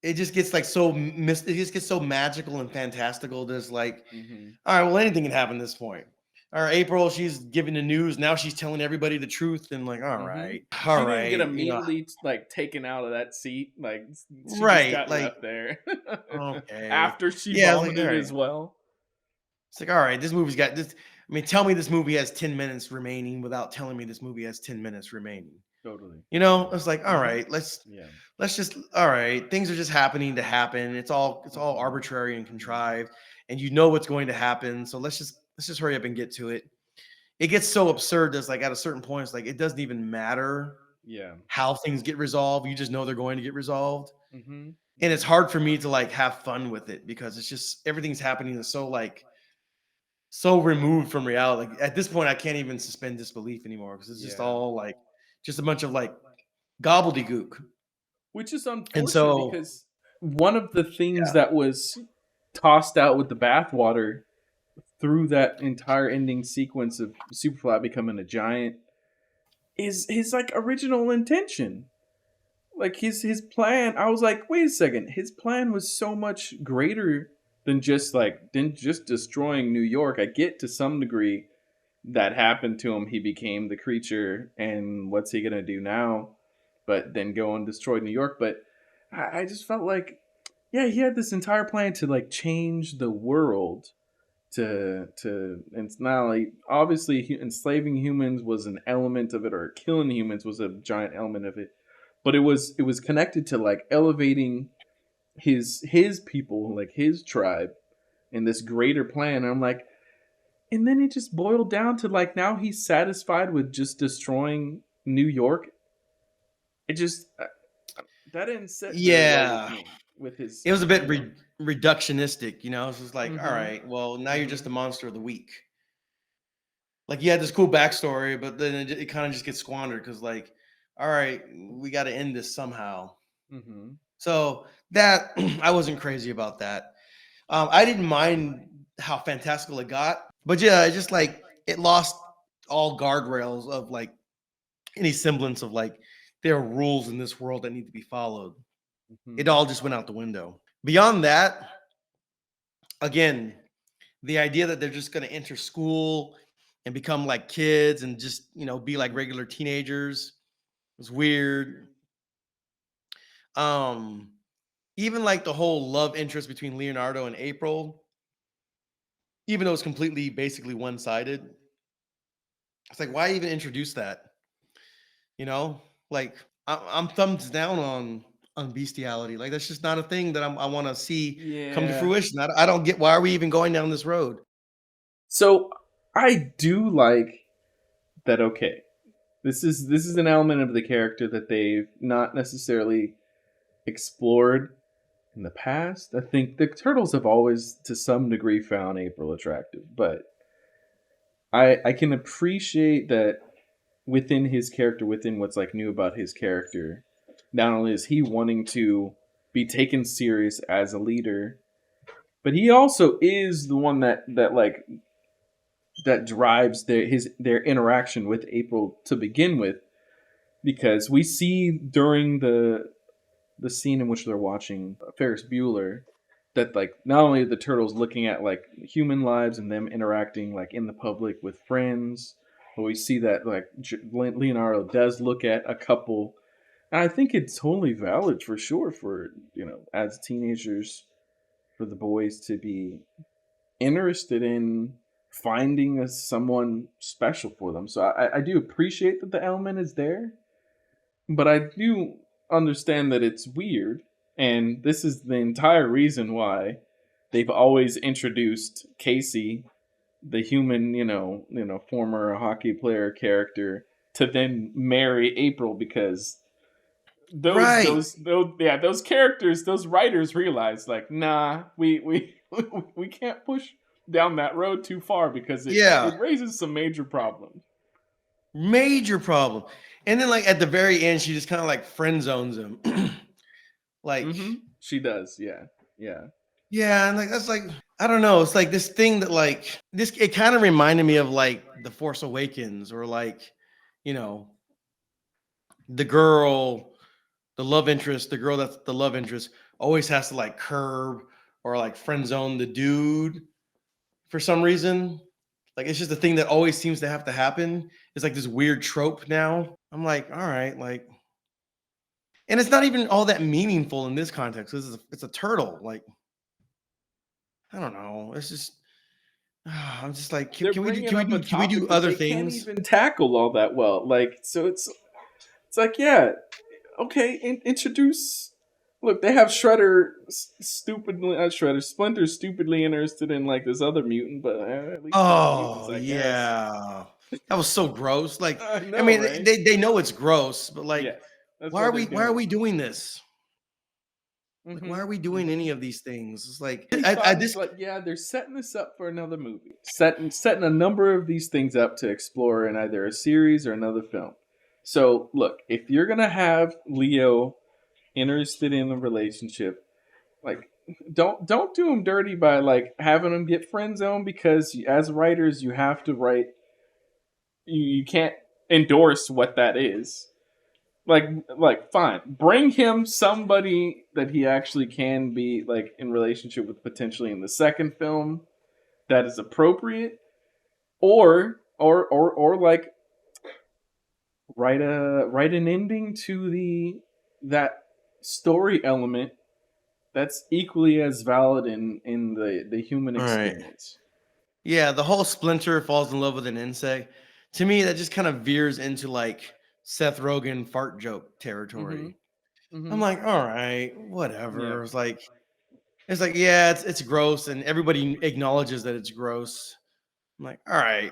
It just gets like it just gets so magical and fantastical. There's like, Hmm. all right, well, anything can happen at this point. All right, April, she's giving the news. Now she's telling everybody the truth. And like, Hmm. all She didn't get right, immediately like taken out of that seat. Like she just right. got Like, left there okay. after she Yeah, I was like, all vomited right. as well. It's like, all right, this movie's got this. I mean, tell me this movie has 10 minutes remaining without telling me this movie has 10 minutes remaining. Totally. It's like, all Hmm. right, Yeah. let's just all right, things are just happening to happen. It's all Hmm. arbitrary and contrived, and you know what's going to happen. So let's just hurry up and get to it. It gets so absurd that's like at a certain point, it's like it doesn't even matter Yeah. how things get resolved. You just know they're going to get resolved. Hmm. And it's hard for me to like have fun with it because it's just everything's happening that's so removed from reality. Like, at this point, I can't even suspend disbelief anymore because it's just Yeah. all like just a bunch of like gobbledygook. Which is And unfortunate so, because one of the things yeah, that was tossed out with the bathwater through that entire ending sequence of Superfly becoming a giant is his like original intention. Like his plan, I was like, wait a second, his plan was so much greater than just destroying New York. I get to some degree that happened to him. He became the creature, and what's he gonna do now? But then go and destroy New York. But I just felt like, yeah, he had this entire plan to like change the world and it's not only obviously enslaving humans was an element of it, or killing humans was a giant element of it, but it was connected to like elevating his people, like his tribe, in this greater plan. And I'm like, and then it just boiled down to like now he's satisfied with just destroying New York. It just that didn't sit very well with yeah, me with his, it was a bit you know. reductionistic. It's just like, all Mm-hmm. right, well, now you're just Mm-hmm. the monster of the week. Like, you had this cool backstory, but then it kind of just gets squandered because, like, all right, we got to end this somehow. Mm-hmm. So that I wasn't crazy about that. I didn't mind how fantastical it got, but yeah, it just like it lost all guardrails of like any semblance of like there are rules in this world that need to be followed. It Mm-hmm. all just went out the window. Beyond that, again, the idea that they're just going to enter school and become like kids and just be like regular teenagers was weird. Um, Even like the whole love interest between Leonardo and April, even though it's completely basically one sided, it's like why even introduce that? You know, like I'm thumbs down on bestiality. Like that's just not a thing that I want to see come to Yeah. fruition. I don't get why are we even going down this road. So I do like that. Okay, this is an element of the character that they've not necessarily explored in the past. I think the turtles have always, to some degree, found April attractive, but I can appreciate that within his character, within what's like new about his character. Not only is he wanting to be taken serious as a leader, but he also is the one that like that drives their interaction with April to begin with, because we see during the scene in which they're watching Ferris Bueller that like not only are the turtles looking at like human lives and them interacting like in the public with friends, but we see that like Leonardo does look at a couple, and I think it's totally valid for sure for as teenagers, for the boys to be interested in finding someone special for them. So I do appreciate that the element is there, but I do understand that it's weird. And this is the entire reason why they've always introduced Casey the human, former hockey player character to then marry April because Right. those characters, those writers realize like, nah, we we can't push down that road too far because Yeah. it raises some major problems. Major problem. And then like at the very end, she just kind of like friend zones him. Like, Mm-hmm. She does, yeah, yeah. yeah, and like that's like I don't know. It's like this thing that like this. It kind of reminded me of like The Force Awakens, or like, you know, the girl, the love interest, the girl that's the love interest always has to like curb or like friend zone the dude for some reason. Like it's just a thing that always seems to have to happen. It's like this weird trope now. I'm like, all right, like, and it's not even all that meaningful in this context. It's a turtle. Like, I don't know. It's just I'm just like, They're can we do bringing up a can we do topic that other they can't things? even tackle all that well. Like, so it's like, yeah, okay, introduce. Look, they have Shredder stupidly, Shredder Splinter stupidly interested in like this other mutant, but at least they have mutants, Oh I guess. yeah, that was so gross. Like, I I know, mean, right? they know it's gross, but like, Yes, that's why they're why are doing we it. doing this? Like, why Mm-hmm. are we doing Mm-hmm. any of these things? It's like Really I thought it's this like, yeah, they're setting this up for another movie, setting a number of these things up to explore in either a series or another film. So, look, if you're gonna have Leo interested in a relationship, like, don't do him dirty by like having him get friend zoned because as writers you have to write. You can't endorse what that is. Like fine, bring him somebody that he actually can be like in relationship with potentially in the second film that is appropriate, or like write an ending to the that story element that's equally as valid in the human all right. experience. Yeah, the whole Splinter falls in love with an insect. To me, that just kind of veers into like Seth Rogen fart joke Mm-hmm. territory. I'm Mm-hmm. like, all right, Yeah. whatever. It's like, yeah, it's gross, and everybody acknowledges that it's gross. I'm like, all right,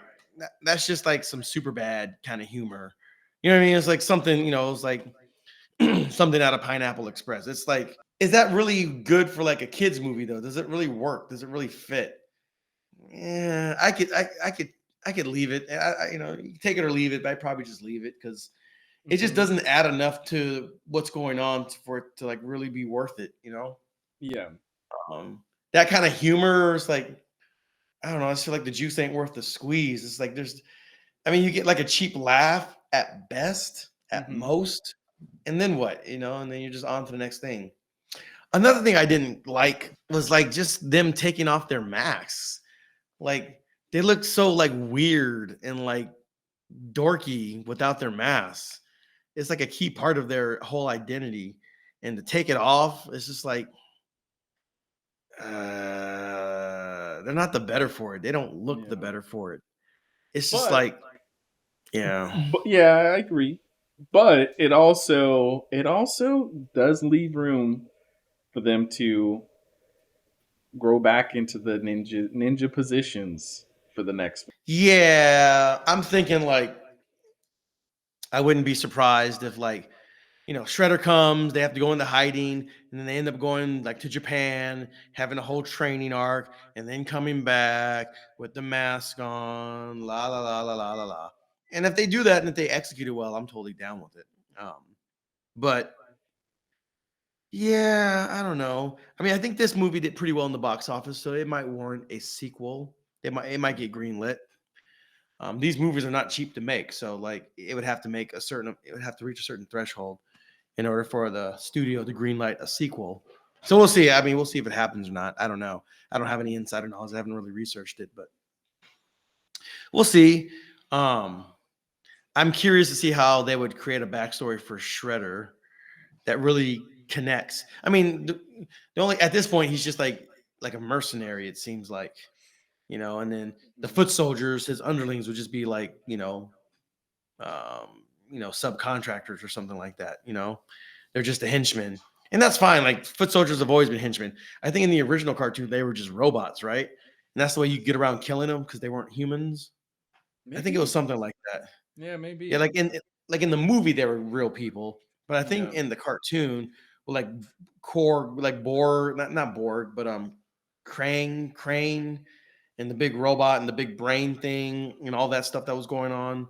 that's just like some super bad kind of humor. You know what I mean? It's like something, it's like something out of Pineapple Express. It's like, is that really good for like a kids movie though? Does it really work? Does it really fit? Yeah, I could leave it. You can take it or leave it, but I'd probably just leave it because it just Mm-hmm. doesn't add enough to what's going on for it to like really be worth it. Yeah. That kind of humor is like, I don't know. I just feel like the juice ain't worth the squeeze. It's like I mean, you get like a cheap laugh at best, at Mm-hmm. most, and then what? And then you're just on to the next thing. Another thing I didn't like was like just them taking off their masks. Like they look so like weird and like dorky without their masks. It's like a key part of their whole identity. And to take it off, it's just like they're not the better for it. They don't look the Yeah. better for it. It's just But like, yeah. But yeah, I agree. But it also does leave room for them to grow back into the ninja positions for the next one. Yeah. I'm thinking like I wouldn't be surprised if like, Shredder comes, they have to go into hiding, and then they end up going like to Japan, having a whole training arc, and then coming back with the mask on, la la la la la la la. And if they do that and if they execute it well, I'm totally down with it. But yeah, I don't know. I mean, I think this movie did pretty well in the box office, so it might warrant a sequel. It might get greenlit. These movies are not cheap to make, so like it would have to reach a certain threshold in order for the studio to greenlight a sequel. So we'll see. I mean, we'll see if it happens or not. I don't know. I don't have any insider knowledge. I haven't really researched it, but we'll see. Um, I'm curious to see how they would create a backstory for Shredder that really connects. I mean, the only at this point he's just like a mercenary. It seems like, and then the foot soldiers, his underlings, would just be like, subcontractors or something like that. They're just a henchman, and that's fine. Like foot soldiers have always been henchmen. I think in the original cartoon they were just robots, right? and that's the way you get around killing them because they weren't humans. I think it was Maybe. something like that. Yeah, Yeah, maybe. like in the movie they were real people, but I think Yeah. in the cartoon, well, like Korg, like Borg, not Borg, but Crane, and the big robot and the big brain thing and all that stuff that was going on.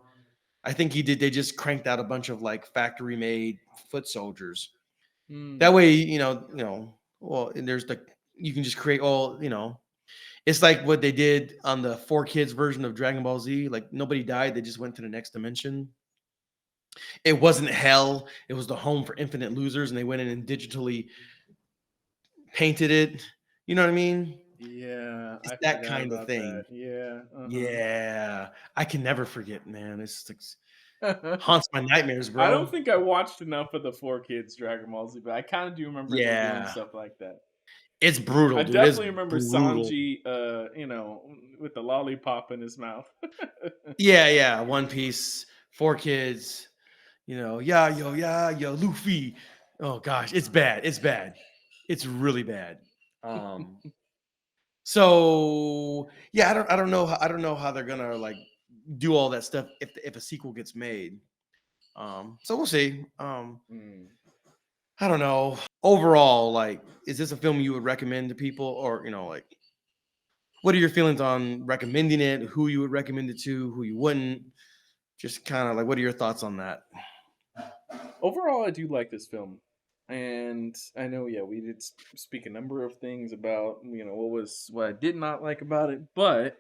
I think he did. They just cranked out a bunch of like factory made foot soldiers. That Hmm. way, well, and there's the you can just create all, it's like what they did on the 4 Kids version of Dragon Ball Z. Like nobody died, they just went to the next dimension. It wasn't hell, it was the home for infinite losers, and they went in and digitally painted it. You know what I mean? Yeah, It's I that forgot kind of about that. thing. Yeah. Yeah. I can never forget, man. It's like Uh-huh. haunts my nightmares, I don't bro. think I watched enough of the 4 Kids Dragon Ball Z, but I kind of do remember them doing Yeah. stuff like that. It's I brutal, dude. It's definitely remember brutal. Sanji, with the lollipop in his mouth. Yeah, yeah. One Piece, 4 Kids, yeah, yo, Luffy. Oh gosh, it's bad. It's bad. It's really bad. Um, so yeah, I don't know how they're gonna like do all that stuff if a sequel gets made. So we'll see. Mm. I don't know. Overall, like, is this a film you would recommend to people, or like, what are your feelings on recommending it? Who you would recommend it to? Who you wouldn't? Just kind of like, what are your thoughts on that? Overall, I do like this film, and I know, yeah, we did speak a number of things about what I did not like about it, but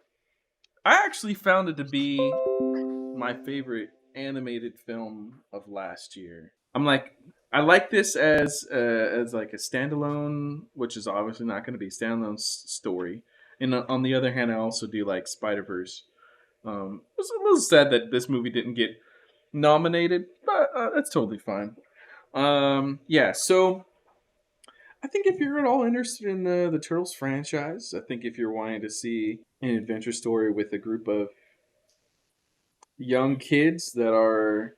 I actually found it to be my favorite animated film of last year. I like this as like a standalone, which is obviously not going to be a standalone story. And on the other hand, I also do like Spider Verse. It was a little sad that this movie didn't get nominated, but that's totally fine. Yeah, so I think if you're at all interested in the Turtles franchise, I think if you're wanting to see an adventure story with a group of young kids that are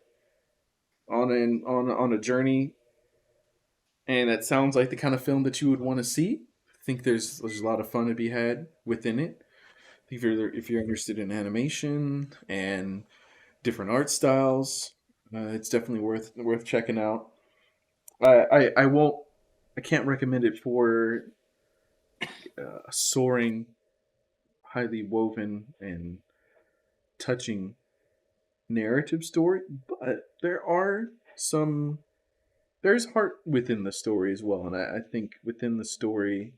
on a journey, and that sounds like the kind of film that you would want to see. I think there's a lot of fun to be had within it. I think if you're interested in animation and different art styles, it's definitely worth checking out. I won't I can't recommend it for a soaring, highly woven and touching narrative story, but there's heart within the story as well, and I think within the story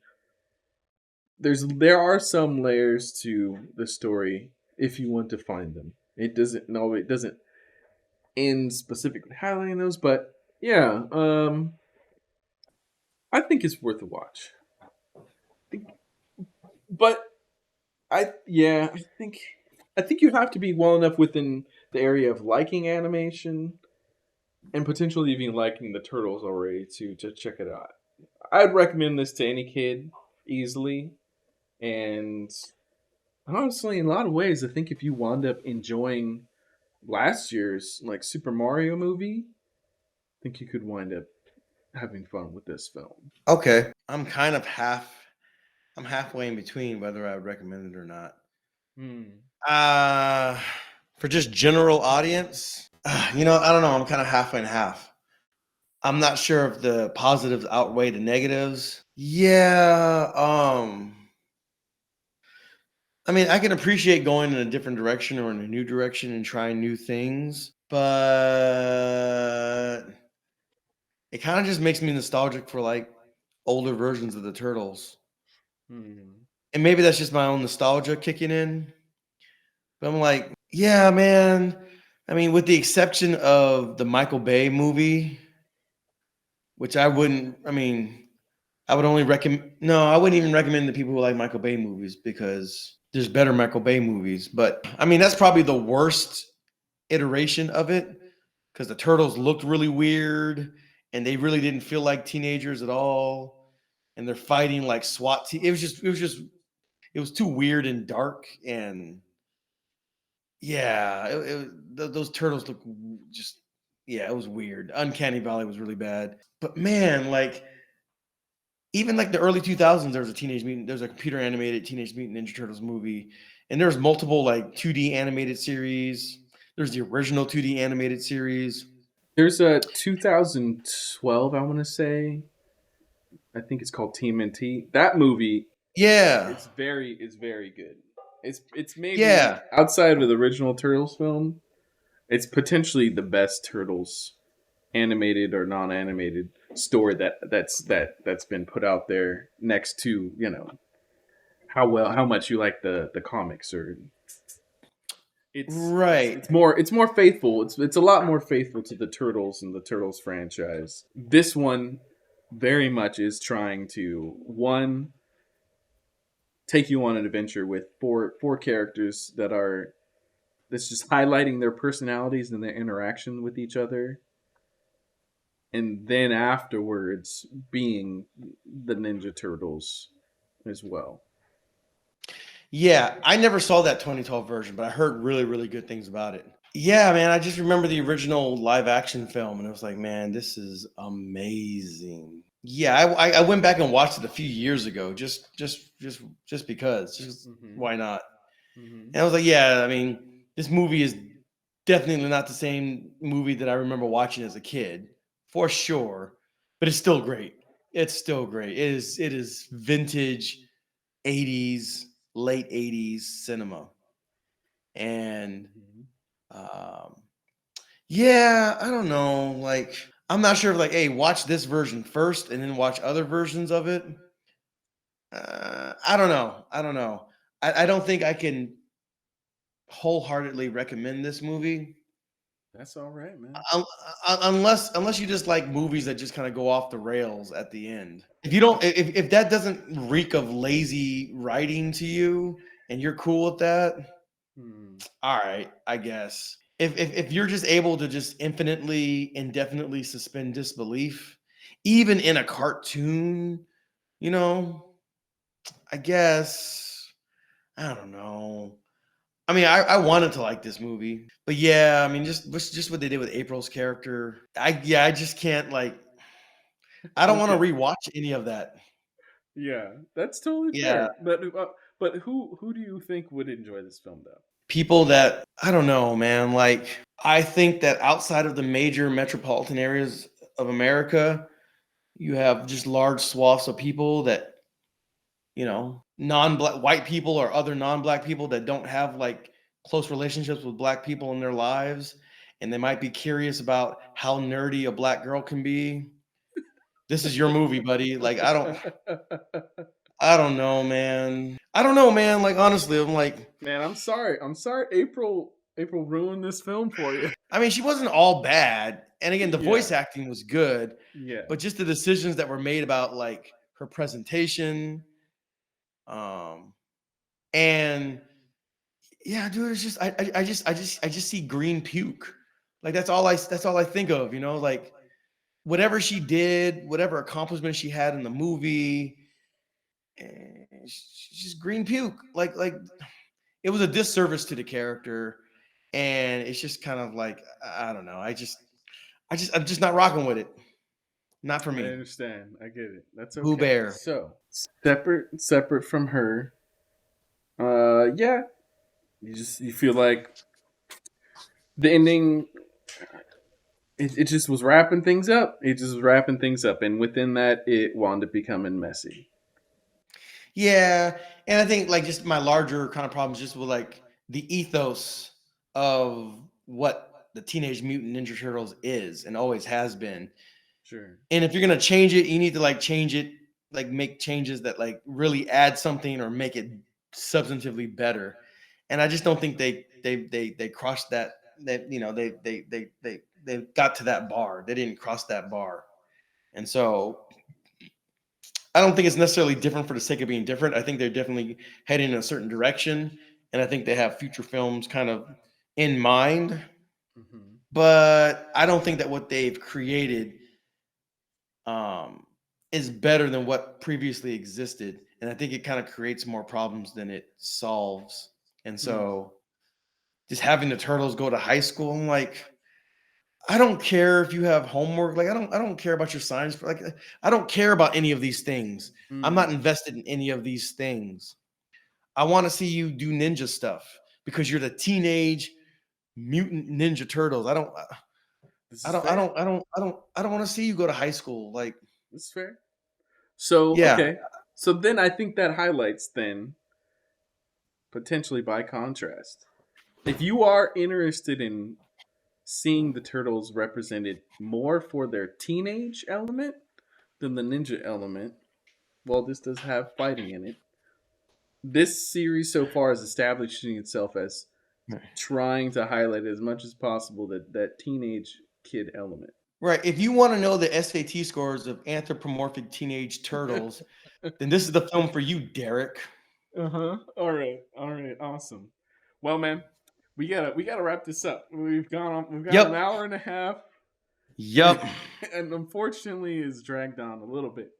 there are some layers to the story if you want to find them. It doesn't end specifically highlighting those, but yeah, I think it's worth a watch. But I think you have to be well enough within the area of liking animation and potentially even liking the turtles already to check it out. I'd recommend this to any kid easily, and honestly, in a lot of ways, I think if you wound up enjoying last year's like Super Mario movie, I think you could wind up having fun with this film. Okay. I'm halfway in between whether I would recommend it or not. Hmm. Uh for just general audience, I don't know. I'm kind of half and half. I'm not sure if the positives outweigh the negatives. Yeah, I mean, I can appreciate going in a different direction or in a new direction and trying new things, but it kind of just makes me nostalgic for like older versions of the Turtles. Hmm. And maybe that's just my own nostalgia kicking in. But I'm like, yeah, man. I mean, with the exception of the Michael Bay movie, which I would only recommend, no, I wouldn't even recommend the people who like Michael Bay movies because there's better Michael Bay movies. But I mean, that's probably the worst iteration of it because the turtles looked really weird and they really didn't feel like teenagers at all. And they're fighting like SWAT team. It was too weird and dark. And yeah, those turtles look just, yeah, it was weird. Uncanny Valley was really bad. But man, like, even like the early 2000s, there's a computer animated Teenage Mutant Ninja Turtles movie, and there's multiple like 2D animated series. There's the original 2D animated series. There's a 2012, I want to say. I think it's called TMNT. That movie, Yeah, it's very good. It's maybe yeah, outside of the original Turtles film, it's potentially the best Turtles animated or non-animated story that's been put out there, next to, how much you like the comics. Or right. it's more faithful. It's a lot more faithful to the Turtles and the Turtles franchise. This one very much is trying to, one, take you on an adventure with four characters that's just highlighting their personalities and their interaction with each other, and then afterwards being the Ninja Turtles as well. Yeah, I never saw that 2012 version, but I heard really, really good things about it. Yeah, man, I just remember the original live action film, and it was like, man, this is amazing. Yeah, I went back and watched it a few years ago, just because, just Mm-hmm. why not? Mm-hmm. And I was like, yeah, I mean, this movie is definitely not the same movie that I remember watching as a kid, for sure, but it's still great. It's still great. It is vintage 80s, late 80s cinema. And Mm-hmm. um yeah, I don't know, like I'm not sure if like, hey, watch this version first and then watch other versions of it. I don't know. I don't know. I don't think I can wholeheartedly recommend this movie. That's all right, man. Un- unless you just like movies that just kind of go off the rails at the end. If you don't, if that doesn't reek of lazy writing to you, and you're cool with that, Hmm. all right, I guess. If you're just able to just infinitely, indefinitely suspend disbelief, even in a cartoon, you know, I guess I don't know. I mean, I wanted to like this movie, but yeah, I mean, just what they did with April's character. I just can't like. I don't want to Okay. rewatch any of that. Yeah, that's totally Yeah, fair. But who do you think would enjoy this film though? people that I don't know, man. Like, I think that outside of the major metropolitan areas of America, you have just large swaths of people that non-black white people or other non-black people that don't have like close relationships with black people in their lives, and they might be curious about how nerdy a black girl can be. This is your movie, buddy. Like, I don't know, man. I don't know, man. Like, honestly, I'm like, Man, I'm sorry. I'm sorry. April ruined this film for you. I mean, she wasn't all bad. And again, the voice Yeah. acting was good, Yeah. but just the decisions that were made about like her presentation, um, and yeah, dude, it's just I just see green puke. Like that's all I think of, like whatever she did, whatever accomplishment she had in the movie, she's just green puke. Like it was a disservice to the character, and it's just kind of like I don't know. I'm just not rocking with it. Not for I me. understand. I get it. That's Boo okay. Bear. So, separate from her. Yeah, you feel like the ending, it just was wrapping things up. It just was wrapping things up, and within that, it wound up becoming messy. Yeah, and I think like just my larger kind of problems just with like the ethos of what the Teenage Mutant Ninja Turtles is and always has been. Sure. And if you're gonna change it, you need to like change it, like make changes that like really add something or make it substantively better. And I just don't think they crossed that they got to that bar. They didn't cross that bar. And so I don't think it's necessarily different for the sake of being different. I think they're definitely heading in a certain direction, and I think they have future films kind of in mind. Mm-hmm. But I don't think that what they've created um, is better than what previously existed, and I think it kind of creates more problems than it solves. And Hmm. so, just having the turtles go to high school, I'm like, I don't care if you have homework. Like, I don't care about your science. Like, I don't care about any of these things. I'm not invested in any of these things. I want to see you do ninja stuff because you're the Teenage Mutant Ninja Turtles. I don't want to see you go to high school. Like, That's fair. So yeah. okay, so then I think that highlights then potentially by contrast, if you are interested in seeing the turtles represented more for their teenage element than the ninja element, while this does have fighting in it, this series so far is establishing itself as trying to highlight as much as possible that teenage kid element. Right. If you want to know the SAT scores of anthropomorphic teenage turtles, then this is the film for you, Derek. All right. Awesome. Well, man, we gotta wrap this up. We've got an hour and a half. Yep. And unfortunately, is dragged on a little bit.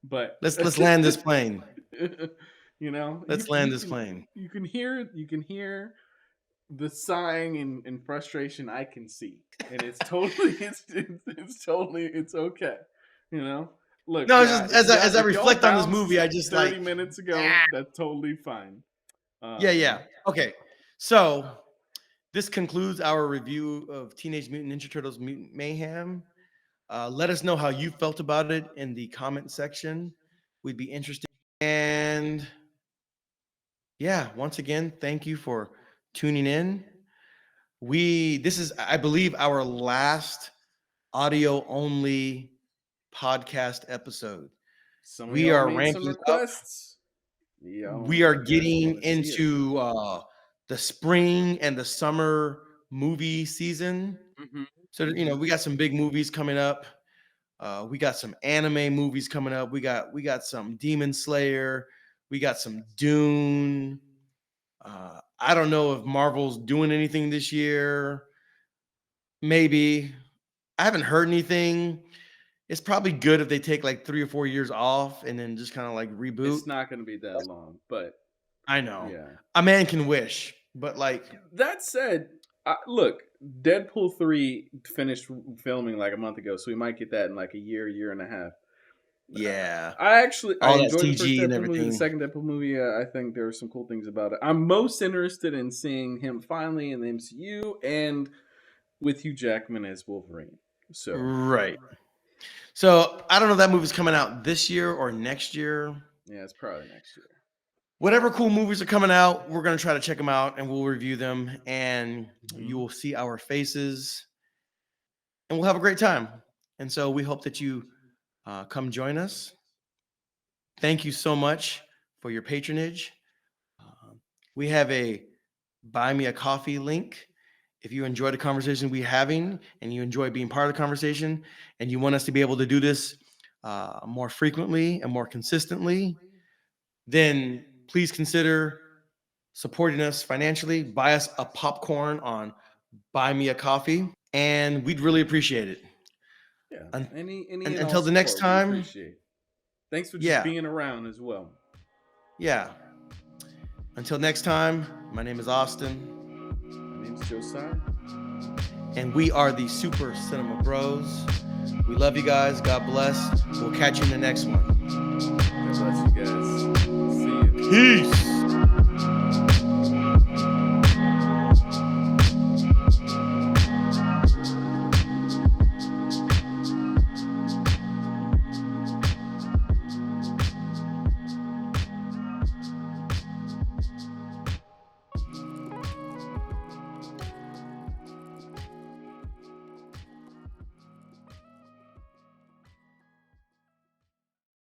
But Let's land this plane. Let's land this plane. You can hear the sighing and frustration I can see, and it's totally it's okay. Look, no, as I reflect on this movie, I just 30 minutes ago. That's totally fine. Yeah. Okay, so this concludes our review of Teenage Mutant Ninja Turtles: Mutant Mayhem. Let us know how you felt about it in the comment section. We'd be interested. And yeah, once again, thank you for tuning in. This is, I believe, our last audio only podcast episode. We are ramping requests. We are getting into the spring and the summer movie season. Mm-hmm. So we got some big movies coming up. We got some anime movies coming up. We got some Demon Slayer. We got some Dune. I don't know if Marvel's doing anything this year. Maybe. I haven't heard anything. It's probably good if they take like 3 or 4 years off and then just kind of like reboot. It's not going to be that long, but I know. Yeah. A man can wish, but like that said, look, Deadpool 3 finished filming like a month ago, so we might get that in like a year and a half. Yeah. I enjoyed the first Deadpool movie. The second Deadpool movie, I think there were some cool things about it. I'm most interested in seeing him finally in the MCU and with Hugh Jackman as Wolverine. So right. So I don't know if that movie's coming out this year or next year. Yeah, it's probably next year. Whatever cool movies are coming out, we're going to try to check them out and we'll review them and you will see our faces and we'll have a great time. And so we hope that you come join us. Thank you so much for your patronage. We have a Buy Me a Coffee link. If you enjoy the conversation we're having and you enjoy being part of the conversation and you want us to be able to do this more frequently and more consistently, then please consider supporting us financially. Buy us a popcorn on Buy Me a Coffee, and we'd really appreciate it. Yeah. Until the next time. Thanks for just being around as well. Yeah. Until next time, my name is Austin. My name's Josiah. And we are the Super Cinema Bros. We love you guys. God bless. We'll catch you in the next one. God bless you guys. See you. Peace.